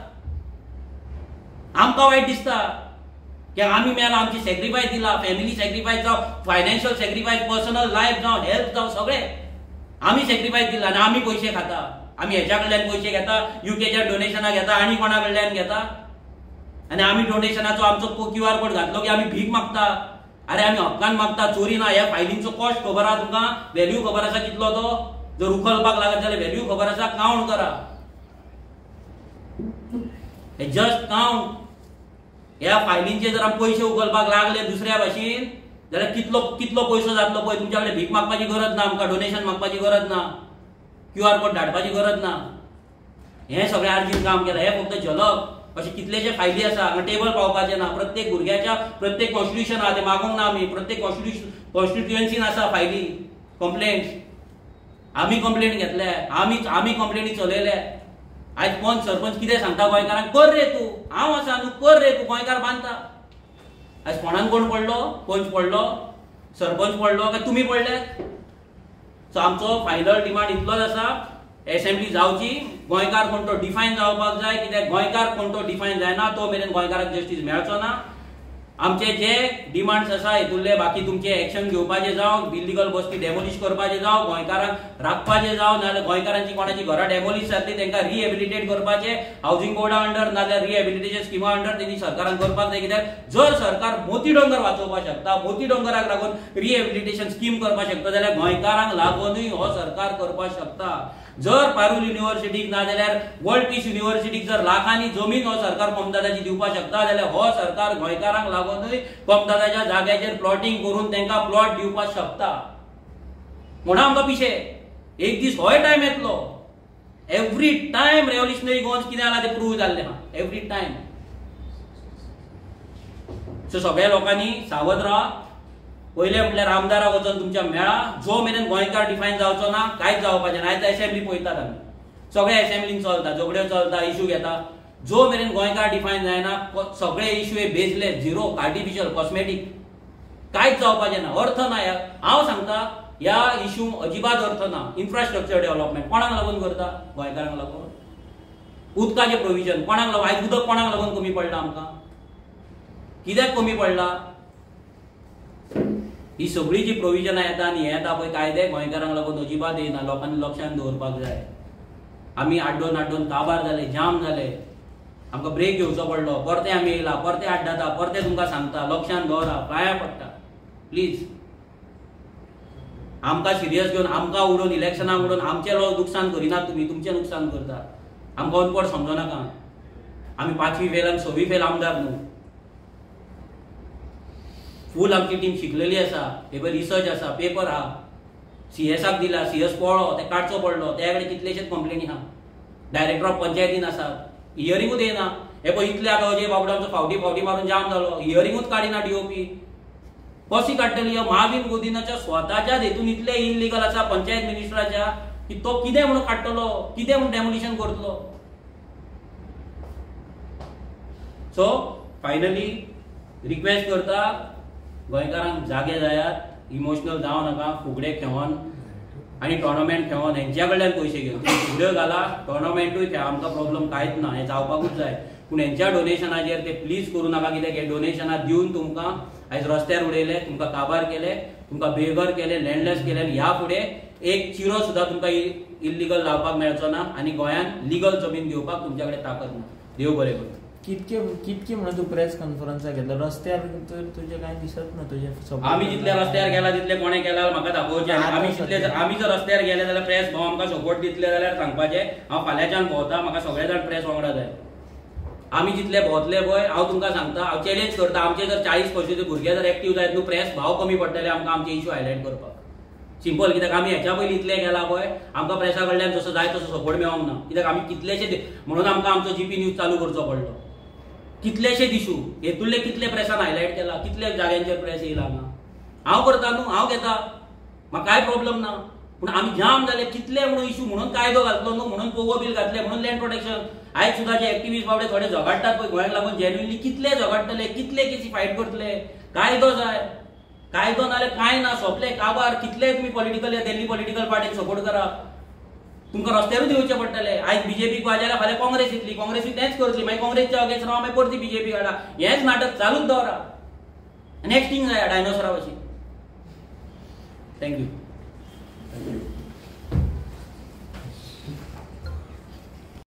आमकां वायट दिसता की आमी मेला, आमची सॅक्रिफायस दिला, फॅमिली सॅक्रिफायस जावं, फायनान्शियल सॅक्रिफायस, पर्सनल लायफ जावं, हेल्थ जावं, सगळे आमी सॅक्रिफायस दिला आनी आमी पयशे खाता. आमी हेच्या कडल्यान पयशे घेता, युकेच्या डोनेशनां घेता, आनी कोणा कडल्यान घेता. आनी आमी डोनेशनाचो आमचो QR कोड घातलो की आमी भीक मागता. अरे आमी हक्कान मागता, चोरी ना. ह्या फायलींचो कॉस्ट खबर आहा तुमकां, व्हॅल्यू खबर आसा कितलो तो. जर उखलपाक लागत जाल्यार व्हॅल्यू खबर आसा, काउंट करा. हे जस्ट काउंट. ह्या फायलींचे जर आमी पयशे उखलपाक लागले दुसऱ्या भाशेन जाल्यार कितलो कितलो पयसो जातलो पळय. तुमच्या कडेन भीक मागपाची गरज ना, आमकां डोनेशन मागपाची गरज ना, QR कोड धाडपाची गरज ना. हे सगळें आर्जीन काम केलां, हे फक्त झलक अशें कितलेशे फायली आसा. हांगा टेबल पावपाचें ना. प्रत्येक भुरग्याच्या प्रत्येक कॉन्स्टिट्युशन आहा, ते मागोंक ना आमी. प्रत्येक कॉन्स्टिट्युएन्सीन आसा फायली कंप्लेंट्स. आमी कंप्लेंट घेतल्या, आमी कंप्लेंटी चलयल्या. आयज पंच सरपंच कितें सांगता गोंयकारांक, कर रे तूं, हांव आसा न्हू, कर रे तूं, गोंयकार बांदता. आयज कोणान कोण पडलो? पंच पडलो, सरपंच पडलो, काय तुमी पडले? सो आमचो फायनल डिमांड इतलोच आसा, एसेंब्ली जावची, गोंयकार कोण तो डिफायन जावपाक जाय. कित्याक गोंयकार कोण तो डिफायन जायना तो मेरेन गोंयकाराक जस्टीस मेळचो ना. आमचे जे डिमांड्स आसा हेतुले बाकी तुमचे एक्शन घेवपाचे जावं, इलिगल बस्ती डेमोलिश करपाचे जावं, गोंयकारांक राखपाचे जावं, नाजाल्यार गोंयकारांची कोणाची घरां डेमोलिश जातली तांकां रिहेबिलिटेट करपाचे हावजिंग बोर्डा अंडर नाजाल्यार रिहेबिलिटेशन स्किमा अंडर तेणी सरकारान करपाक जाय. कित्याक जर सरकार मोती डोंगर वाचोवपाक शकता, मोती डोंगराक लागून रिहेबिलिटेशन स्कीम करपाक शकता जाल्यार गोंयकारांक लागूनय हो सरकार करपाक शकता. जर पारुल युनिव्हर्सिटीक नाजाल्यार वर्ल्ड पीस युनिव्हर्सिटीक जर लाखांनी जमीन हो सरकार कोमदादाची दिवपाक शकता जाल्यार हो सरकार गोंयकारांक लागूनय कोमदादाच्या जाग्याचेर प्लॉटिंग करून तांकां प्लॉट दिवपाक शकता. म्हणून आमकां पिशे एक दीस होय टायम येतलो. एवरी टायम रेव्होल्युशनरी गोन्स कितें जाला ते प्रूव्ह जाल्ले आहा, एवरी टायम. सो सगळ्या लोकांनी सावध राहा. पहिले म्हटल्यार आमदाराक वचून तुमच्या मेळा. जो मेरेन गोंयकार डिफायन जावचो ना कांयच जावपाचें ना. आयज एसेंब्ली पळयतात आमी, सगळे एसेंब्लीन चलता, झगड्यो चलता, इश्यू घेता. जो मेरेन गोंयकार डिफायन जायना सगळे इश्यू हे बेसलेस, झिरो, आर्टिफिशियल, कॉस्मेटीक, कांयच जावपाचें ना. अर्थ ना. हांव सांगता ह्या इश्यू अजिबात अर्थ ना. इन्फ्रास्ट्रक्चर डेव्हलपमेंट कोणाक लागून करता? गोंयकारांक लागून. उदकाचें प्रोविजन कोणाक लागून? आयज उदक कोणाक लागून कमी पडला आमकां? कित्याक कमी पडला? ही सगळी जी प्रोविजनां येता आनी हे येता पळय कायदे गोंयकारांक लागून अजिबात येना. लोकांनी लक्षांत दवरपाक जाय. आमी आड्डोन काबार जाले, जाम जाले, आमकां ब्रेक घेवचो पडलो. परते आमी येयला, परते आड्डाता, परते तुमकां सांगता लक्षांत दवरा, पांयां पडटा प्लीज. आमकां सिरियस घेवन आमकां उडोवन इलेक्शनाक उडोवन आमचें नुकसान करिनात तुमी, तुमचें नुकसान करता. आमकां अनपड समजो नाका. आमी 5वी फेल आनी 6वी फेल आमदार न्हू. फूल आमची टीम शिकलेली आसा, पेपर रिसर्च आसा, पेपर आहा. सीएसाक दिला, सीएस पळो, ते काडचो पडलो. त्या कडेन कितलेशेच कंप्लेनी आहा. डायरेक्टर ऑफ पंचायतीन आसा, हियरिंगूच येना. हे पळय इतले आतां अजय बाबडो आमचो फावटी मारून जाम जालो, हियरिंगूच काडिना डीओपी. कशी काडटली? महावीर मोदीनाच्या स्वताच्याच हेतून इतले इलिगल आसा पंचायत मिनिस्टराच्या की तो कितें म्हणून काडटलो, कितें म्हणून डेमोलिशन करतलो. सो फायनली रिक्वेस्ट करता गोंयकारांक जागे जायात, इमोशनल जावं नाका. फुगडे खेळोन आनी टोर्नामेंट खेळोन हेंच्या कडल्यान पयशे घेवन फुगड्यो घाला, टोर्नामेंटूय खेळ, आमकां प्रॉब्लम कांयच ना. हें जावपाकूच जाय. पूण हेंच्या डोनेशनाचेर ते प्लीज करूं नाका. कित्याक हे डोनेशनां दिवन तुमकां आयज रस्त्यार उडयले, तुमकां काबार केले, तुमकां बेघर केले, लँडलेस केले. आनी ह्या फुडें एक चिरो सुद्दां तुमकां इल्लिगल लावपाक मेळचो ना. आनी गोंयांत लिगल जमीन घेवपाक तुमच्या कडेन ताकद ना. देव बरें करूं. कितके म्हणून तू प्रेस कॉन्फरन्साक घेतला? रस्त्यार तर तुजे कांय दिसत ना तुजे. आमी जितले रस्त्यार गेला तितले कोणे केला म्हाका दाखोवचें. आमी जर रस्त्यार गेले जाल्यार प्रेस भाव आमकां सपोर्ट दितले जाल्यार सांगपाचें. हांव फाल्यांच्यान भोंवता, म्हाका सगळे जाण प्रेस वांगडा जाय. आमी जितले भोंवतले पळय, हांव तुमकां सांगता, हांव चॅलेंज करता. आमचे जर 40 वर्षाचे भुरगे जर एक्टीव जायत न्हू, प्रेस भाव कमी पडटले आमकां आमचे इश्यू हायलायट करपाक. सिंपल. कित्याक आमी हेच्या पयलीं इतले गेला पळय, आमकां प्रेसा कडल्यान जसो जाय तसो सपोर्ट मेळोंक ना. कित्याक आमी कितलेशे म्हणून आमकां आमचो जीपी न्यूज चालू करचो पडलो. कितलेशे इशू हेतुले कितले प्रेसान हायलायट केला, कितले जाग्यांचेर प्रेस येयला हांगा. हांव करता न्हू, हांव घेता, म्हाका कांय प्रॉब्लम ना. पूण आमी जाम जाले कितले म्हणून इशू म्हणून कायदो घातलो न्हू, म्हणून पोगो बील घातले, म्हणून लँड प्रोटेक्शन. आयज सुद्दां जे एक्टिव्हिस्ट बाबडे थोडे झगडटात पळय गोंयाक लागून, जेन्युइनली कितले झगडटले, कितले केसी फायट करतले. कायदो जाय, कायदो नाल्यार कांय ना, सोंपले काबार. कितले तुमी पॉलिटिकल दिल्ली पॉलिटिकल पार्टीक सपोर्ट करा, तुमकां रस्त्यारूच येवचे पडटले. आयज बीजेपीक वाजयल्यार फाल्यां काँग्रेस येतली, काँग्रेसी तेंच करतली, मागीर काँग्रेसच्या अगेन्स्ट राव, मागीर परती बीजेपी हाडा. हेंच नाटक चालूच दवरा. नेक्स्ट थिंग जाय डायनोसरा भशेन. थँक्यू.